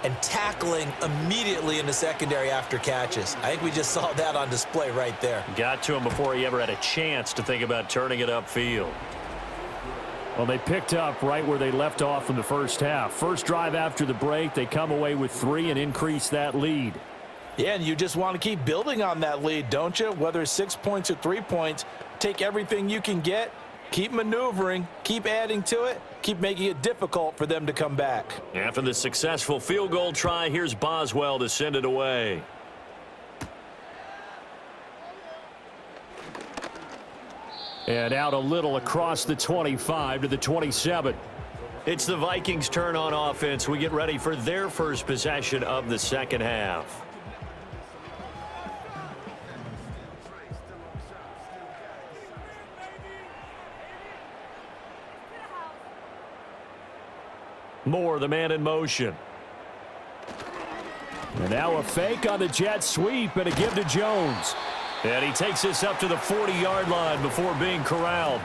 and tackling immediately in the secondary after catches. I think we just saw that on display right there. Got to him before he ever had a chance to think about turning it upfield. Well, they picked up right where they left off in the first half. First drive after the break, they come away with 3 and increase that lead. Yeah, and you just want to keep building on that lead, don't you? Whether it's 6 points or 3 points, take everything you can get, keep maneuvering, keep adding to it, keep making it difficult for them to come back. After the successful field goal try, here's Boswell to send it away. And out a little across the 25 to the 27. It's the Vikings' turn on offense. We get ready for their first possession of the second half. Moore, the man in motion. And now a fake on the jet sweep and a give to Jones. And he takes this up to the 40-yard line before being corralled.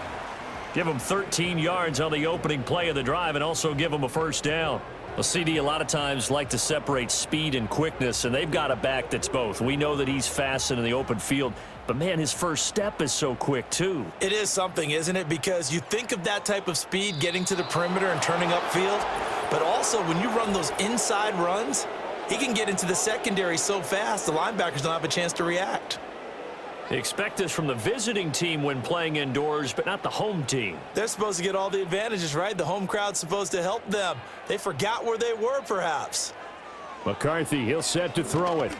Give him 13 yards on the opening play of the drive and also give him a first down. Well, CD a lot of times like to separate speed and quickness, and they've got a back that's both. We know that he's fast in the open field, but, man, his first step is so quick, too. It is something, isn't it? Because you think of that type of speed getting to the perimeter and turning upfield, but also when you run those inside runs, he can get into the secondary so fast the linebackers don't have a chance to react. Expect this from the visiting team when playing indoors, but not the home team. They're supposed to get all the advantages, right? The home crowd's supposed to help them. They forgot where they were, perhaps. McCarthy, he'll set to throw it.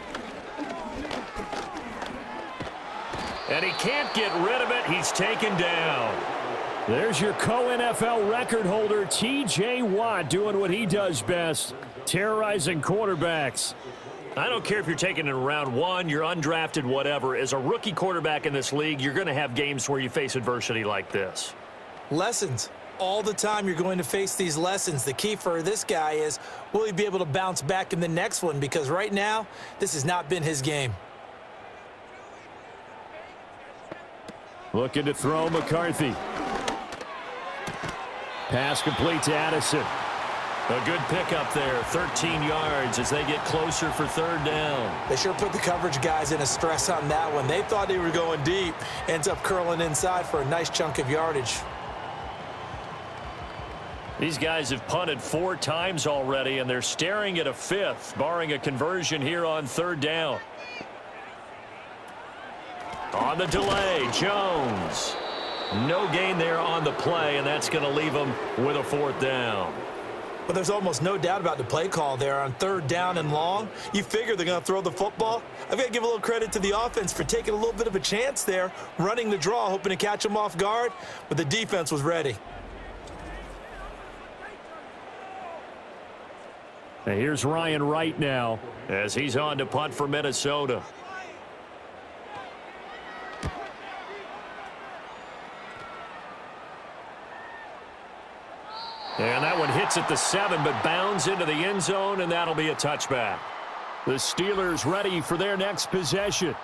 And he can't get rid of it. He's taken down. There's your co-NFL record holder, T.J. Watt, doing what he does best, terrorizing quarterbacks. I don't care if you're taking it in round one, you're undrafted, whatever. As a rookie quarterback in this league, you're going to have games where you face adversity like this. Lessons. All the time you're going to face these lessons. The key for this guy is, will he be able to bounce back in the next one? Because right now, this has not been his game. Looking to throw McCarthy. Pass complete to Addison. A good pickup there, 13 yards as they get closer for third down. They sure put the coverage guys in a stress on that one. They thought they were going deep. Ends up curling inside for a nice chunk of yardage. These guys have punted 4 times already, and they're staring at a 5th, barring a conversion here on third down. On the delay, Jones. No gain there on the play, and that's going to leave them with a 4th down. But there's almost no doubt about the play call there on third down and long. You figure they're going to throw the football. I've got to give a little credit to the offense for taking a little bit of a chance there, running the draw, hoping to catch them off guard, but the defense was ready. And here's Ryan Wright now as he's on to punt for Minnesota. And that one hits at the 7, but bounds into the end zone, and that'll be a touchback. The Steelers ready for their next possession.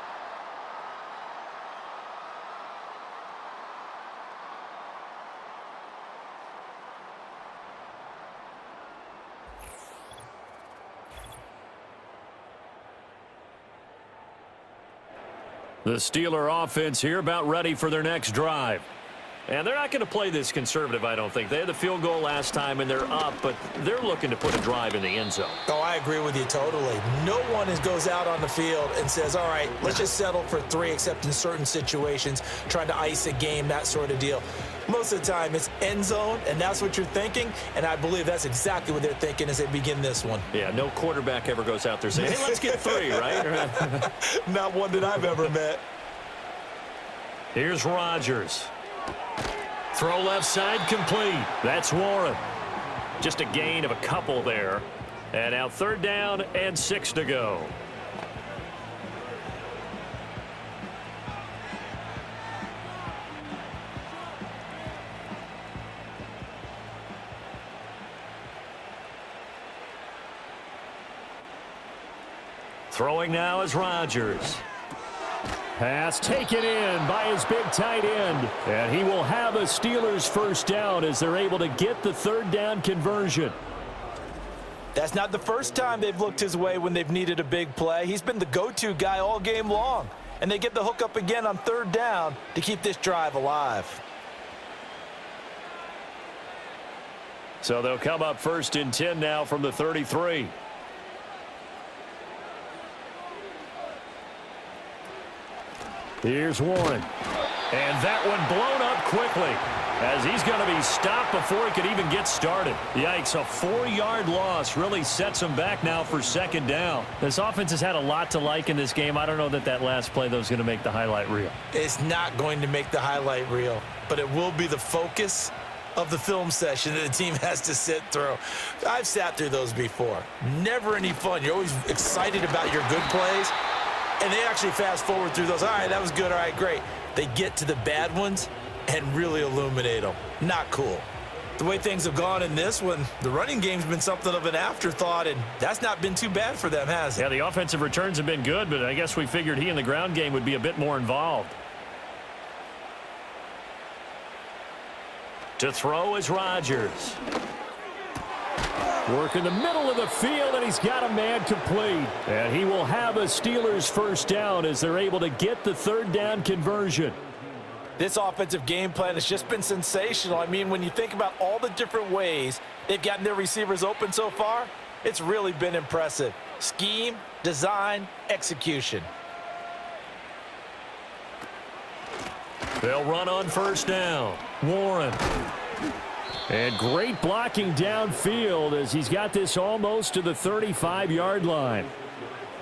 The Steeler offense here about ready for their next drive. And they're not going to play this conservative, I don't think. They had the field goal last time, and they're up, but they're looking to put a drive in the end zone. Oh, I agree with you totally. No one goes out on the field and says, all right, let's just settle for 3, except in certain situations, trying to ice a game, that sort of deal. Most of the time, it's end zone, and that's what you're thinking, and I believe that's exactly what they're thinking as they begin this one. Yeah, no quarterback ever goes out there saying, hey, let's get 3, right? Not one that I've ever met. Here's Rodgers. Throw left side complete. That's Warren. Just a gain of a couple there. And now third down and 6 to go. Throwing now is Rodgers. Pass taken in by his big tight end. And he will have a Steelers first down as they're able to get the third down conversion. That's not the first time they've looked his way when they've needed a big play. He's been the go-to guy all game long. And they get the hook up again on third down to keep this drive alive. So they'll come up 1st and 10 now from the 33. Here's Warren. And that one blown up quickly as he's going to be stopped before he could even get started. Yikes, a 4-yard loss really sets him back now for 2nd down. This offense has had a lot to like in this game. I don't know that last play, though, is going to make the highlight reel. It's not going to make the highlight reel, but it will be the focus of the film session that the team has to sit through. I've sat through those before. Never any fun. You're always excited about your good plays. And they actually fast forward through those. All right, that was good. All right, great. They get to the bad ones and really illuminate them. Not cool. The way things have gone in this one, the running game's been something of an afterthought, and that's not been too bad for them, has it? Yeah, the offensive returns have been good, but I guess we figured he in the ground game would be a bit more involved. To throw is Rodgers. Work in the middle of the field, and he's got a man complete. And he will have a Steelers first down as they're able to get the third down conversion. This offensive game plan has just been sensational. I mean, when you think about all the different ways they've gotten their receivers open so far, it's really been impressive. Scheme, design, execution. They'll run on 1st down. Warren. And great blocking downfield as he's got this almost to the 35-yard line.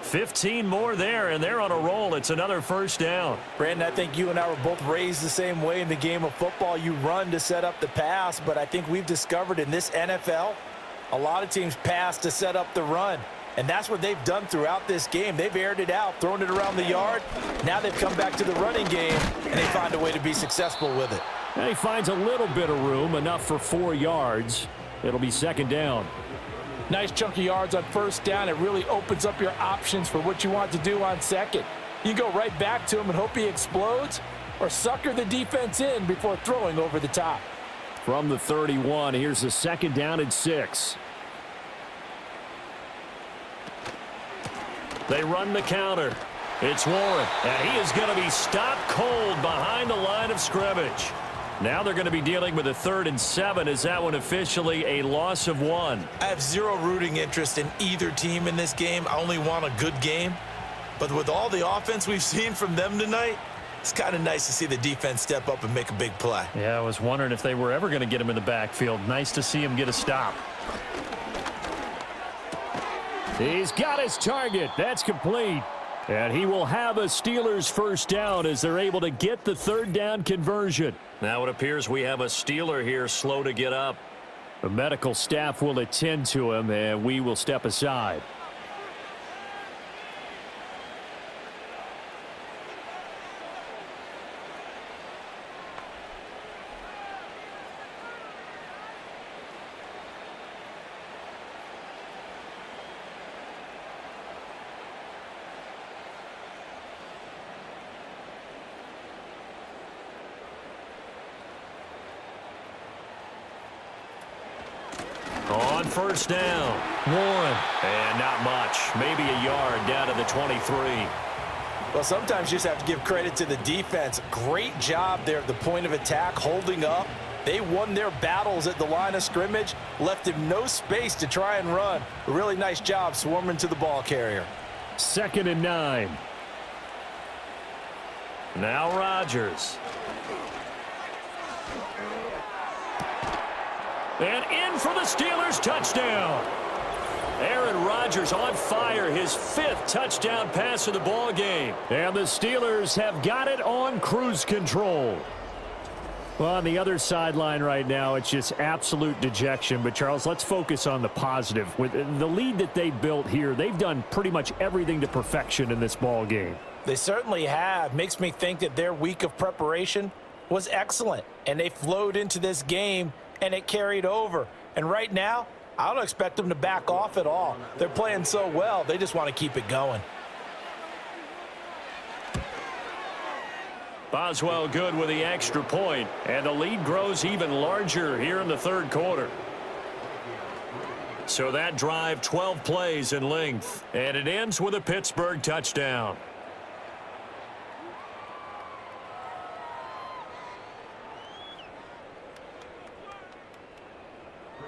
15 more there, and they're on a roll. It's another first down. Brandon, I think you and I were both raised the same way in the game of football. You run to set up the pass, but I think we've discovered in this NFL, a lot of teams pass to set up the run. And that's what they've done throughout this game. They've aired it out, thrown it around the yard. Now they've come back to the running game, and they find a way to be successful with it. And he finds a little bit of room, enough for 4 yards. It'll be second down. Nice chunk of yards on first down. It really opens up your options for what you want to do on second. You go right back to him and hope he explodes, or sucker the defense in before throwing over the top. From the 31, here's the second down and 6. They run the counter. It's Warren, and he is going to be stopped cold behind the line of scrimmage. Now they're going to be dealing with a 3rd and 7. Is that one officially a loss of 1? I have zero rooting interest in either team in this game. I only want a good game. But with all the offense we've seen from them tonight, it's kind of nice to see the defense step up and make a big play. Yeah, I was wondering if they were ever going to get him in the backfield. Nice to see him get a stop. He's got his target. That's complete. And he will have a Steelers first down as they're able to get the 3rd down conversion. Now it appears we have a Steeler here slow to get up. The medical staff will attend to him, and we will step aside. On first down, Warren. And not much. Maybe a yard down to the 23. Well, sometimes you just have to give credit to the defense. Great job there at the point of attack, holding up. They won their battles at the line of scrimmage, left him no space to try and run. A really nice job swarming to the ball carrier. 2nd and 9. Now Rodgers. And in for the Steelers touchdown. Aaron Rodgers on fire, his 5th touchdown pass of the ball game. And the Steelers have got it on cruise control. Well, on the other sideline right now, it's just absolute dejection. But, Charles, let's focus on the positive. With the lead that they built here, they've done pretty much everything to perfection in this ball game. They certainly have. Makes me think that their week of preparation was excellent. And they flowed into this game, and it carried over. And right now, I don't expect them to back off at all. They're playing so well, they just want to keep it going. Boswell good with the extra point, and the lead grows even larger here in the 3rd quarter. So that drive, 12 plays in length, and it ends with a Pittsburgh touchdown.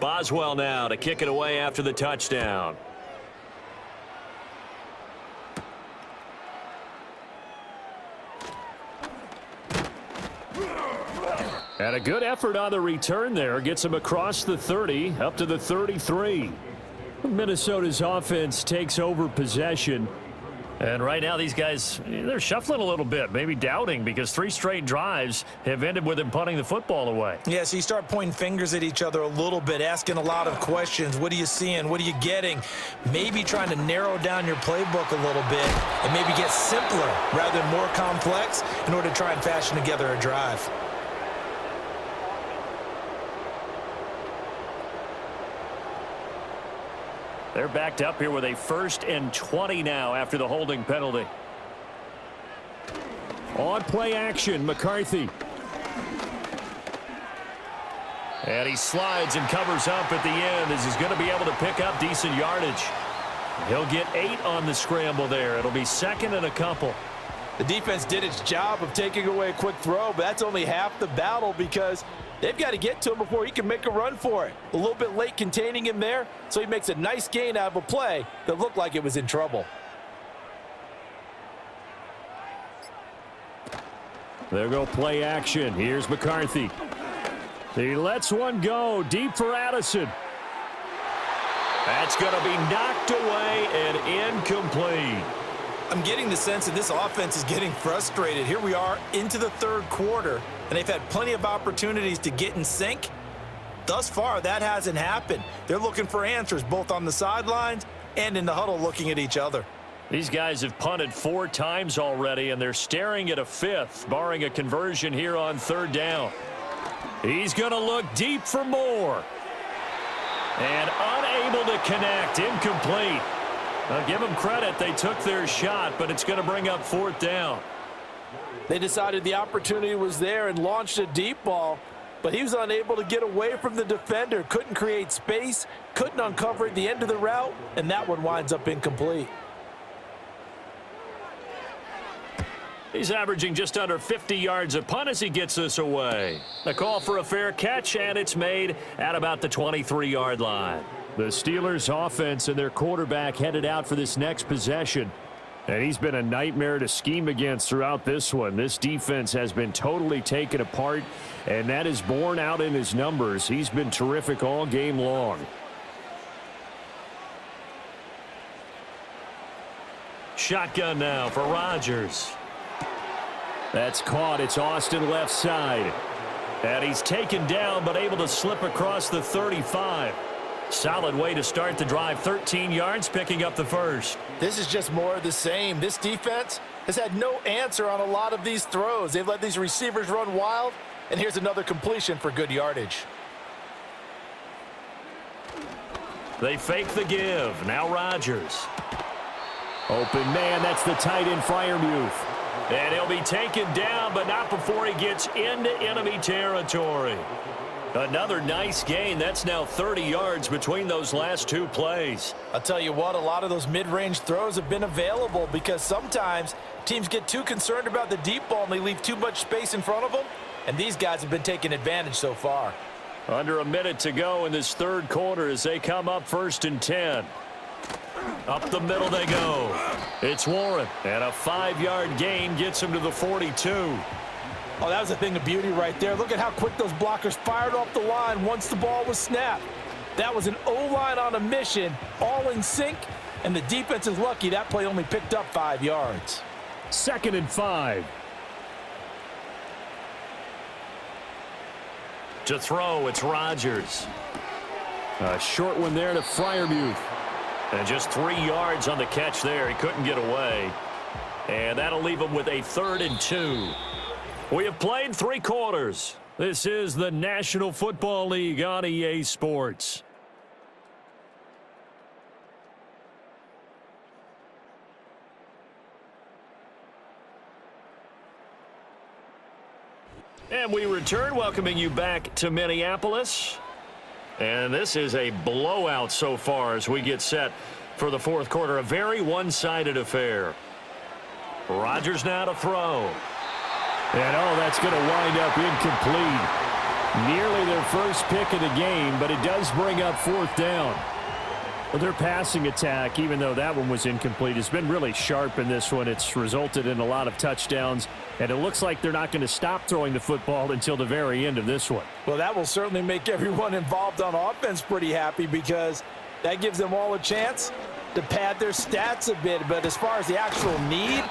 Boswell now to kick it away after the touchdown. And a good effort on the return there. Gets him across the 30, up to the 33. Minnesota's offense takes over possession. And right now these guys, they're shuffling a little bit, maybe doubting, because 3 straight drives have ended with them punting the football away. Yeah, so you start pointing fingers at each other a little bit, asking a lot of questions. What are you seeing? What are you getting? Maybe trying to narrow down your playbook a little bit and maybe get simpler rather than more complex in order to try and fashion together a drive. They're backed up here with a 1st and 20 now after the holding penalty. On play action, McCarthy. And he slides and covers up at the end as he's going to be able to pick up decent yardage. He'll get 8 on the scramble there. It'll be 2nd and a couple. The defense did its job of taking away a quick throw, but that's only half the battle because they've got to get to him before he can make a run for it. A little bit late containing him there, so he makes a nice gain out of a play that looked like it was in trouble. There go play action. Here's McCarthy. He lets one go deep for Addison. That's going to be knocked away and incomplete. I'm getting the sense that this offense is getting frustrated. Here we are into the third quarter, and they've had plenty of opportunities to get in sync. Thus far, that hasn't happened. They're looking for answers both on the sidelines and in the huddle looking at each other. These guys have punted 4 times already, and they're staring at a 5th, barring a conversion here on 3rd down. He's going to look deep for more. And unable to connect, incomplete. I'll give them credit, they took their shot, but it's going to bring up 4th down. They decided the opportunity was there and launched a deep ball, but he was unable to get away from the defender, couldn't create space, couldn't uncover at the end of the route, and that one winds up incomplete. He's averaging just under 50 yards a punt as he gets this away. A call for a fair catch, and it's made at about the 23-yard line. The Steelers offense and their quarterback headed out for this next possession. And he's been a nightmare to scheme against throughout this one. This defense has been totally taken apart, and that is borne out in his numbers. He's been terrific all game long. Shotgun now for Rodgers. That's caught. It's Austin left side. And he's taken down but able to slip across the 35. Solid way to start the drive. 13 yards, picking up the first. This is just more of the same. This defense has had no answer on a lot of these throws. They've let these receivers run wild, and here's another completion for good yardage. They fake the give. Now Rodgers. Open man, that's the tight end Freiermuth. And he'll be taken down, but not before he gets into enemy territory. Another nice gain. That's now 30 yards between those last 2 plays. I'll tell you what, a lot of those mid-range throws have been available because sometimes teams get too concerned about the deep ball and they leave too much space in front of them, and these guys have been taking advantage so far. Under a minute to go in this 3rd quarter as they come up 1st and 10. Up the middle they go. It's Warren, and a 5-yard gain gets him to the 42. Oh, that was a thing of beauty right there. Look at how quick those blockers fired off the line once the ball was snapped. That was an O-line on a mission, all in sync, and the defense is lucky that play only picked up 5 yards. 2nd and 5. To throw, it's Rodgers. A short one there to Freiermuth. And just 3 yards on the catch there. He couldn't get away. And that'll leave him with a 3rd and 2. We have played 3 quarters. This is the National Football League on EA Sports. And we return, welcoming you back to Minneapolis. And this is a blowout so far as we get set for the 4th quarter. A very one-sided affair. Rodgers now to throw. And, oh, that's going to wind up incomplete. Nearly their first pick of the game, but it does bring up 4th down. Well, their passing attack, even though that one was incomplete, has been really sharp in this one. It's resulted in a lot of touchdowns, and it looks like they're not going to stop throwing the football until the very end of this one. Well, that will certainly make everyone involved on offense pretty happy because that gives them all a chance to pad their stats a bit. But as far as the actual need,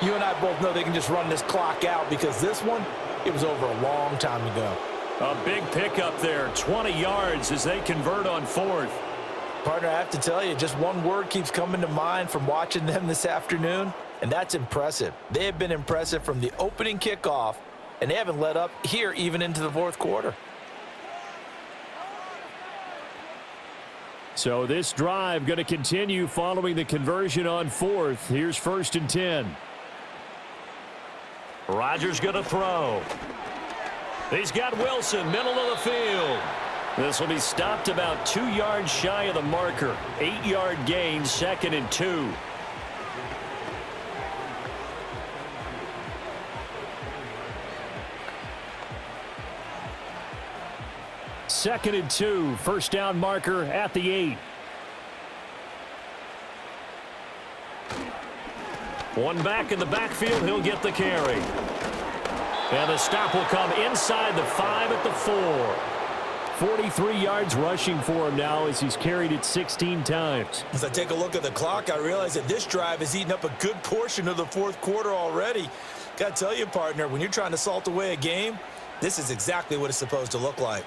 you and I both know they can just run this clock out because this one, it was over a long time ago. A big pickup there, 20 yards as they convert on 4th. Partner, I have to tell you, just one word keeps coming to mind from watching them this afternoon, and that's impressive. They have been impressive from the opening kickoff, and they haven't let up here even into the 4th quarter. So this drive going to continue following the conversion on 4th. Here's 1st and 10. Rodgers going to throw. He's got Wilson, middle of the field. This will be stopped about 2 yards shy of the marker. 8-yard gain, 2nd and 2. Second and 2, 1st down marker at the 8. One back in the backfield, he'll get the carry. And the stop will come inside the 5 at the 4. 43 yards rushing for him now as he's carried it 16 times. As I take a look at the clock, I realize that this drive has eaten up a good portion of the fourth quarter already. Got to tell you, partner, when you're trying to salt away a game, this is exactly what it's supposed to look like.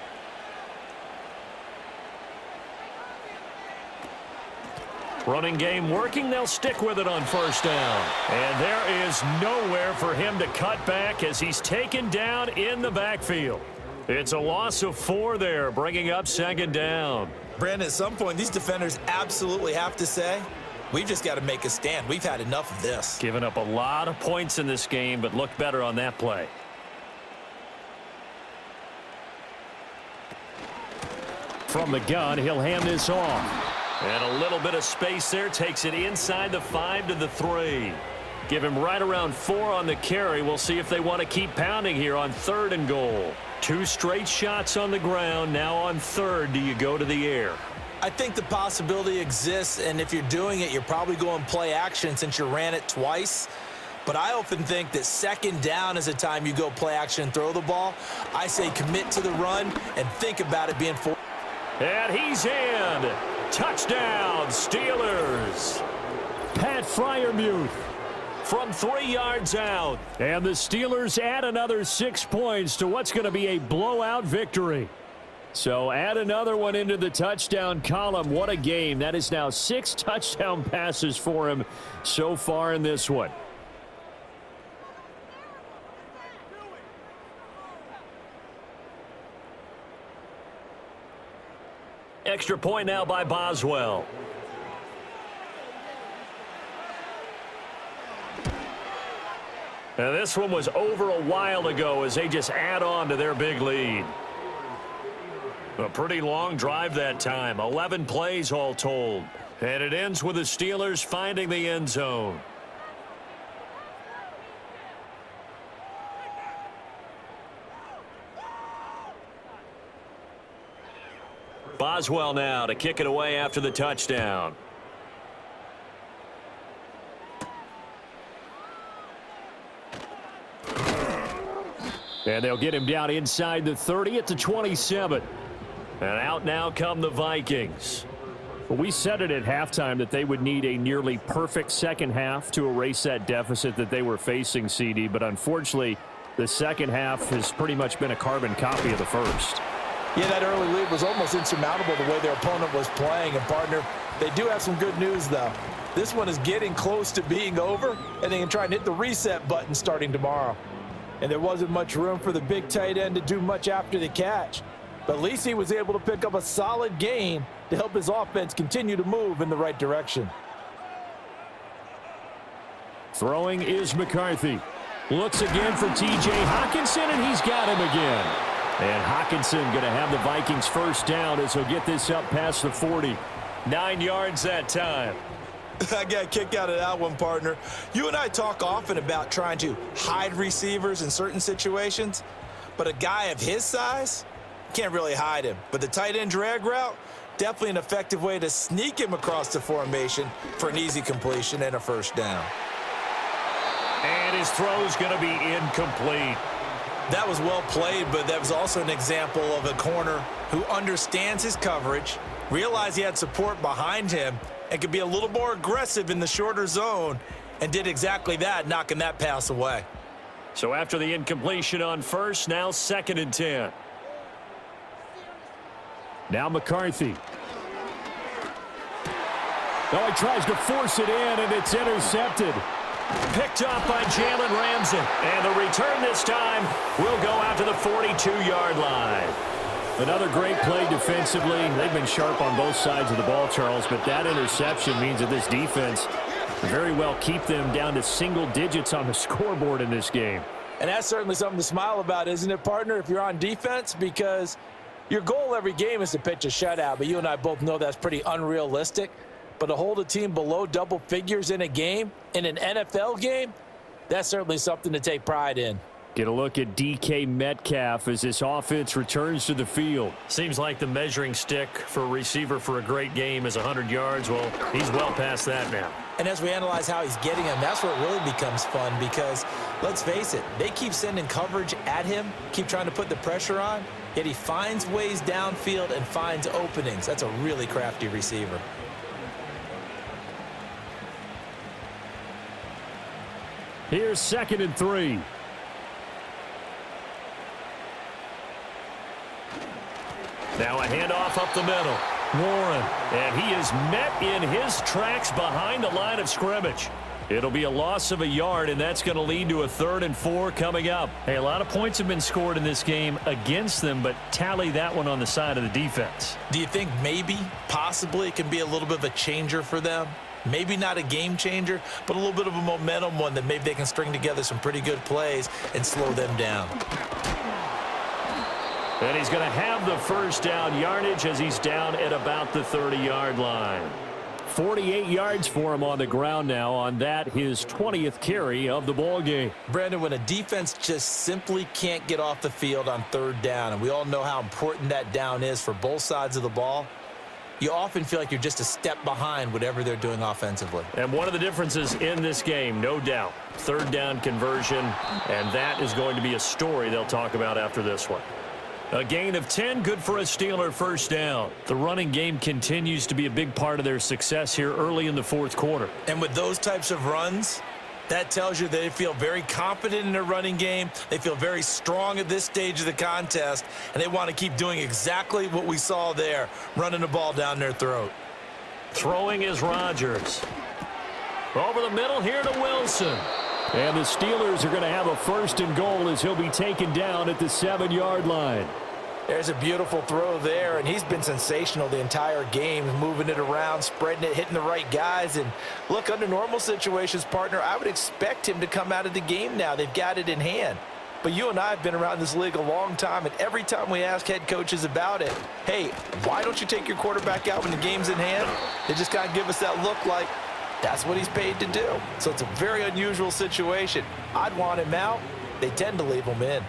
Running game working. They'll stick with it on first down. And there is nowhere for him to cut back as he's taken down in the backfield. It's a loss of 4 there, bringing up second down. Brandon, at some point, these defenders absolutely have to say, we've just got to make a stand. We've had enough of this. Giving up a lot of points in this game, but looked better on that play. From the gun, he'll hand this off. And a little bit of space there. Takes it inside the 5 to the 3. Give him right around 4 on the carry. We'll see if they want to keep pounding here on 3rd and goal. 2 straight shots on the ground. Now on 3rd, do you go to the air? I think the possibility exists, and if you're doing it, you're probably going play action since you ran it twice. But I often think that 2nd down is a time you go play action and throw the ball. I say commit to the run and think about it being 4. And he's in. Touchdown, Steelers. Pat Freiermuth from 3 yards out. And the Steelers add another 6 points to what's going to be a blowout victory. So add another one into the touchdown column. What a game. That is now 6 touchdown passes for him so far in this one. Extra point now by Boswell. And this one was over a while ago as they just add on to their big lead. A pretty long drive that time. 11 plays all told. And it ends with the Steelers finding the end zone. Boswell now to kick it away after the touchdown. And they'll get him down inside the 30 at the 27. And out now come the Vikings. Well, we said it at halftime that they would need a nearly perfect second half to erase that deficit that they were facing, CD. But unfortunately, the second half has pretty much been a carbon copy of the first. Yeah, that early lead was almost insurmountable the way their opponent was playing. And, partner, they do have some good news, though. This one is getting close to being over, and they can try and hit the reset button starting tomorrow. And there wasn't much room for the big tight end to do much after the catch. But at least he was able to pick up a solid gain to help his offense continue to move in the right direction. Throwing is McCarthy. Looks again for T.J. Hockenson, and he's got him again. And Hockenson going to have the Vikings first down as he'll get this up past the 40. 9 yards that time. I got a kick out of that one, partner. You and I talk often about trying to hide receivers in certain situations, but a guy of his size can't really hide him. But the tight end drag route, definitely an effective way to sneak him across the formation for an easy completion and a first down. And his throw's going to be incomplete. That was well played, but that was also an example of a corner who understands his coverage, realized he had support behind him, and could be a little more aggressive in the shorter zone, and did exactly that, knocking that pass away. So after the incompletion on first, now 2nd and 10. Now McCarthy. Oh, he tries to force it in, and it's intercepted. Picked up by Jalen Ramsey. And the return this time will go out to the 42-yard line. Another great play defensively. They've been sharp on both sides of the ball, Charles, but that interception means that this defense very well keep them down to single digits on the scoreboard in this game. And that's certainly something to smile about, isn't it, partner, if you're on defense? Because your goal every game is to pitch a shutout, but you and I both know that's pretty unrealistic. But to hold a team below double figures in a game, in an NFL game, that's certainly something to take pride in. Get a look at DK Metcalf as this offense returns to the field. Seems like the measuring stick for a receiver for a great game is 100 yards. Well, he's well past that now. And as we analyze how he's getting them, that's where it really becomes fun, because Let's face it, they keep sending coverage at him, keep trying to put the pressure on, yet he finds ways downfield and finds openings. That's a really crafty receiver. Here's 2nd and 3. Now a handoff up the middle. Warren, and he is met in his tracks behind the line of scrimmage. It'll be a loss of a yard, and that's going to lead to a 3rd and 4 coming up. Hey, a lot of points have been scored in this game against them, but tally that one on the side of the defense. Do you think maybe, possibly, it can be a little bit of a changer for them? Maybe not a game changer, but a little bit of a momentum one that maybe they can string together some pretty good plays and slow them down. And he's going to have the first down yardage as he's down at about the 30-yard line. 48 yards for him on the ground now on that, his 20th carry of the ball game. Brandon, when a defense just simply can't get off the field on 3rd down, and we all know how important that down is for both sides of the ball, you often feel like you're just a step behind whatever they're doing offensively. And one of the differences in this game, no doubt, 3rd down conversion, and that is going to be a story they'll talk about after this one. A gain of 10, good for a Steeler first down. The running game continues to be a big part of their success here early in the 4th quarter. And with those types of runs, that tells you they feel very confident in their running game. They feel very strong at this stage of the contest, and they want to keep doing exactly what we saw there, running the ball down their throat. Throwing is Rodgers. Over the middle here to Wilson. And the Steelers are going to have a 1st and goal as he'll be taken down at the 7-yard line. There's a beautiful throw there, and he's been sensational the entire game, moving it around, spreading it, hitting the right guys. And look, under normal situations, partner, I would expect him to come out of the game now. They've got it in hand. But you and I have been around this league a long time, and every time we ask head coaches about it, hey, why don't you take your quarterback out when the game's in hand? They just kind of give us that look like, that's what he's paid to do. So it's a very unusual situation. I'd want him out. They tend to leave him in.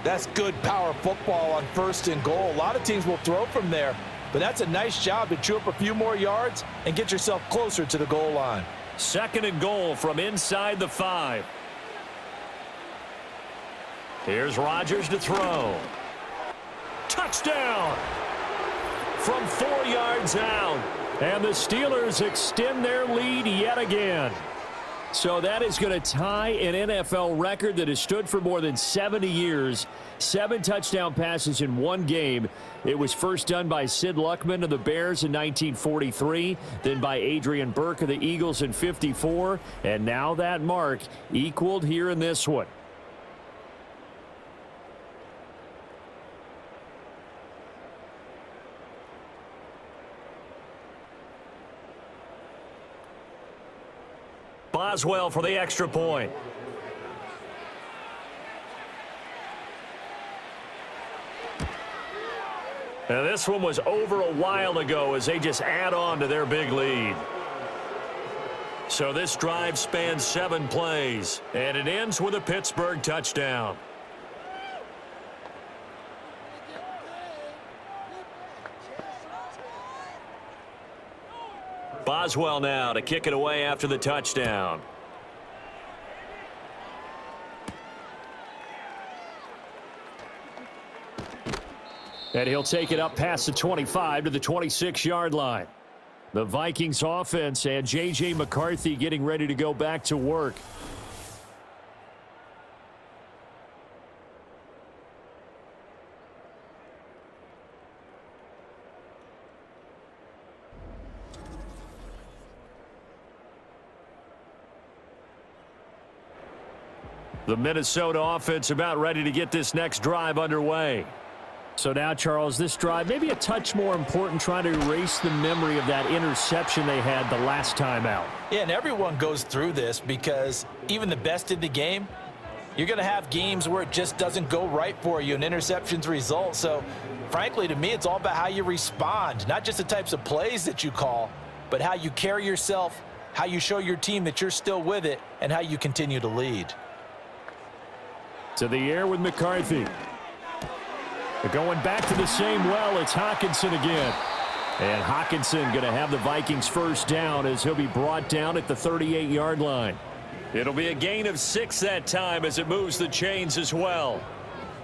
That's good power football on 1st and goal. A lot of teams will throw from there, but that's a nice job to chew up a few more yards and get yourself closer to the goal line. 2nd and goal from inside the 5. Here's Rodgers to throw. Touchdown! From 4 yards out. And the Steelers extend their lead yet again. So that is going to tie an NFL record that has stood for more than 70 years. 7 touchdown passes in one game. It was first done by Sid Luckman of the Bears in 1943, then by Adrian Burke of the Eagles in 54, and now that mark equaled here in this one. Boswell for the extra point. Now this one was over a while ago as they just add on to their big lead. So this drive spans 7 plays, and it ends with a Pittsburgh touchdown. Boswell now to kick it away after the touchdown. And he'll take it up past the 25 to the 26-yard line. The Vikings offense and J.J. McCarthy getting ready to go back to work. The Minnesota offense about ready to get this next drive underway. So now, Charles, this drive maybe a touch more important, trying to erase the memory of that interception they had the last time out. Yeah, and everyone goes through this because even the best in the game, you're going to have games where it just doesn't go right for you and interceptions result. So, frankly, to me, it's all about how you respond, not just the types of plays that you call, but how you carry yourself, how you show your team that you're still with it, and how you continue to lead. To the air with McCarthy. They're going back to the same well. It's Hockenson again. And Hockenson going to have the Vikings first down as he'll be brought down at the 38-yard line. It'll be a gain of 6 that time as it moves the chains as well.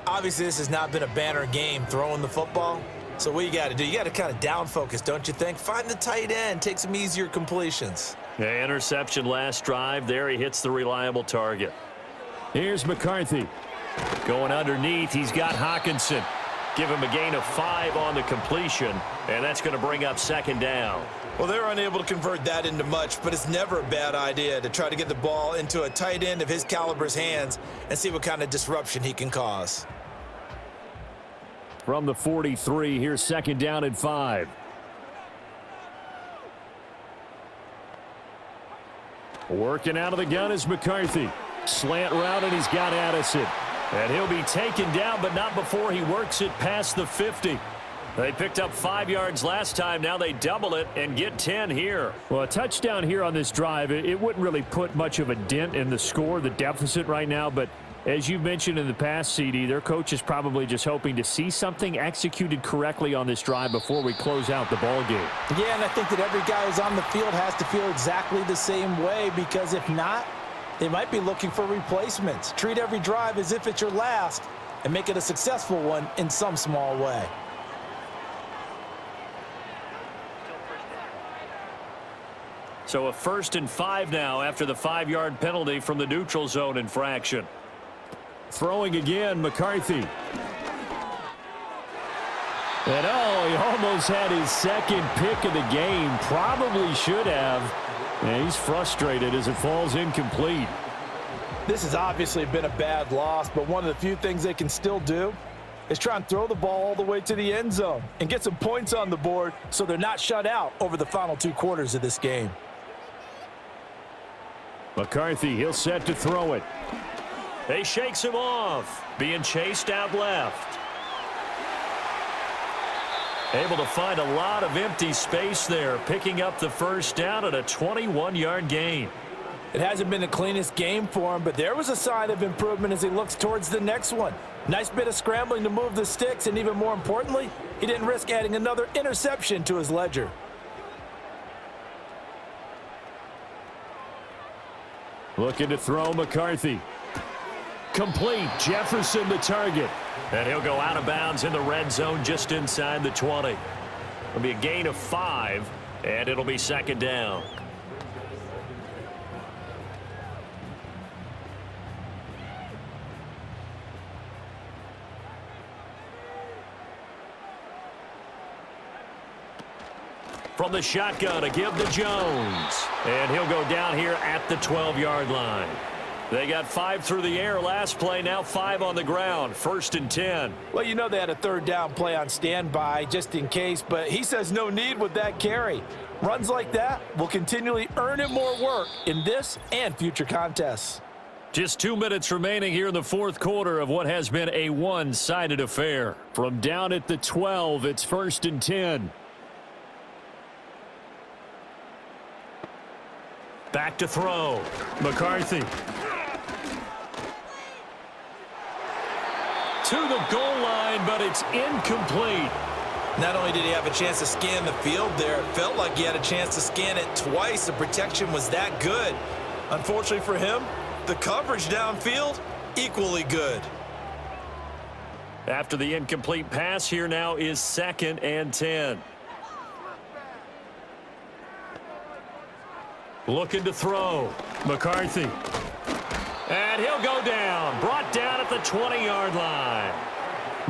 Obviously, this has not been a banner game throwing the football. So what you got to do, you got to kind of down focus, don't you think? Find the tight end, take some easier completions. Yeah, interception last drive. There he hits the reliable target. Here's McCarthy. Going underneath, he's got Hawkinson. Give him a gain of 5 on the completion, and that's going to bring up 2nd down. Well, they're unable to convert that into much, but it's never a bad idea to try to get the ball into a tight end of his caliber's hands and see what kind of disruption he can cause. From the 43, here's 2nd down and 5. Working out of the gun is McCarthy. Slant route, and he's got Addison. And he'll be taken down, but not before he works it past the 50. They picked up 5 yards last time. Now they double it and get 10 here. Well, a touchdown here on this drive, it wouldn't really put much of a dent in the score, the deficit right now. But as you mentioned in the past, CD, their coach is probably just hoping to see something executed correctly on this drive before we close out the ball game. Yeah, and I think that every guy who's on the field has to feel exactly the same way, because if not, they might be looking for replacements. Treat every drive as if it's your last and make it a successful one in some small way. So a 1st and 5 now after the 5-yard penalty from the neutral zone infraction. Throwing again, McCarthy. And he almost had his 2nd pick of the game. Probably should have. And he's frustrated as it falls incomplete. This has obviously been a bad loss, but one of the few things they can still do is try and throw the ball all the way to the end zone and get some points on the board so they're not shut out over the final 2 quarters of this game. McCarthy, he'll set to throw it. He shakes him off, being chased out left. Able to find a lot of empty space there, picking up the 1st down at a 21-yard gain. It hasn't been the cleanest game for him, but there was a sign of improvement as he looks towards the next one. Nice bit of scrambling to move the sticks, and even more importantly, he didn't risk adding another interception to his ledger. Looking to throw, McCarthy. Complete. Jefferson the target. And he'll go out of bounds in the red zone just inside the 20. It'll be a gain of 5, and it'll be 2nd down. From the shotgun, a give to Jones. And he'll go down here at the 12-yard line. They got 5 through the air last play, now 5 on the ground. 1st and 10. Well, you know they had a 3rd down play on standby just in case, but he says no need with that carry. Runs like that will continually earn him more work in this and future contests. Just 2 minutes remaining here in the 4th quarter of what has been a one-sided affair. From down at the 12, it's 1st and 10. Back to throw. McCarthy. To the goal line, but it's incomplete. Not only did he have a chance to scan the field there, it felt like he had a chance to scan it twice. The protection was that good. Unfortunately for him, the coverage downfield, equally good. After the incomplete pass, here now is 2nd and 10. Looking to throw. McCarthy. And he'll go down. Brought down at the 20-yard line.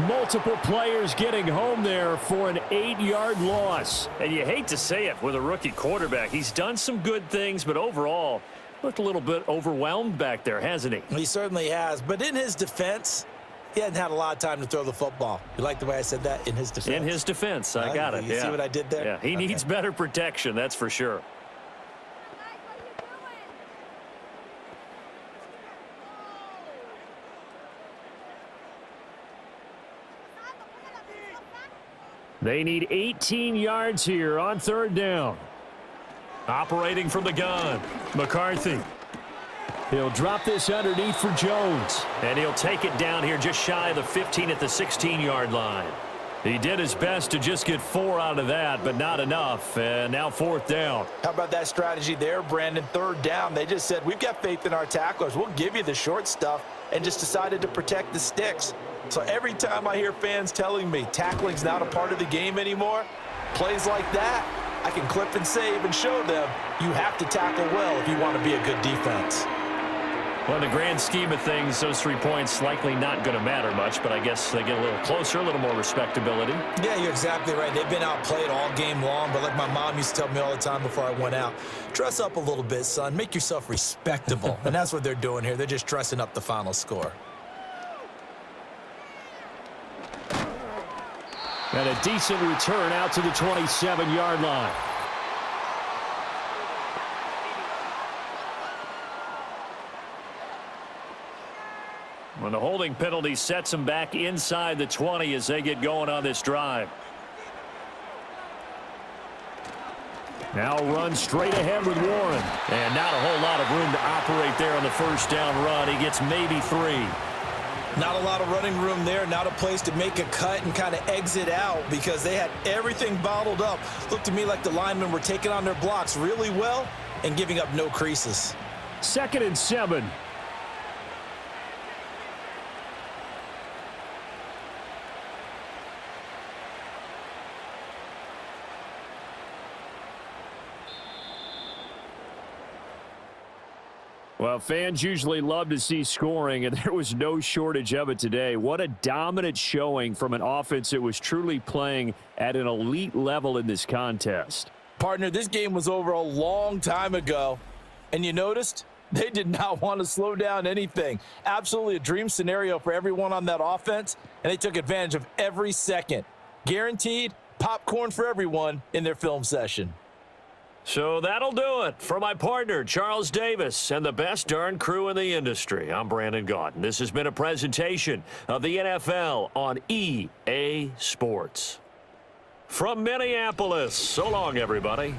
Multiple players getting home there for an 8-yard loss. And you hate to say it with a rookie quarterback. He's done some good things, but overall, looked a little bit overwhelmed back there, hasn't he? He certainly has. But in his defense, he hadn't had a lot of time to throw the football. You like the way I said that? In his defense. In his defense. I got it. You see what I did there? Yeah, he needs better protection, that's for sure. They need 18 yards here on 3rd down. Operating from the gun. McCarthy. He'll drop this underneath for Jones. And he'll take it down here just shy of the 15 at the 16-yard line. He did his best to just get 4 out of that, but not enough. And now 4th down. How about that strategy there, Brandon? 3rd down. They just said, we've got faith in our tacklers. We'll give you the short stuff, and just decided to protect the sticks. So every time I hear fans telling me tackling's not a part of the game anymore, plays like that, I can clip and save and show them you have to tackle well if you want to be a good defense. Well, in the grand scheme of things, those 3 points likely not going to matter much, but I guess they get a little closer, a little more respectability. Yeah, you're exactly right. They've been outplayed all game long, but like my mom used to tell me all the time before I went out, dress up a little bit, son. Make yourself respectable. And that's what they're doing here. They're just dressing up the final score. And a decent return out to the 27-yard line. When the holding penalty sets them back inside the 20 as they get going on this drive. Now run straight ahead with Warren. And not a whole lot of room to operate there on the 1st down run. He gets maybe 3. Not a lot of running room there, not a place to make a cut and kind of exit out because they had everything bottled up. Looked to me like the linemen were taking on their blocks really well and giving up no creases. 2nd and 7. Well, fans usually love to see scoring, and there was no shortage of it today. What a dominant showing from an offense that was truly playing at an elite level in this contest. Partner, this game was over a long time ago, and you noticed they did not want to slow down anything. Absolutely a dream scenario for everyone on that offense, and they took advantage of every second. Guaranteed popcorn for everyone in their film session. So that'll do it for my partner, Charles Davis, and the best darn crew in the industry. I'm Brandon Gaudin. This has been a presentation of the NFL on EA Sports. From Minneapolis, so long, everybody.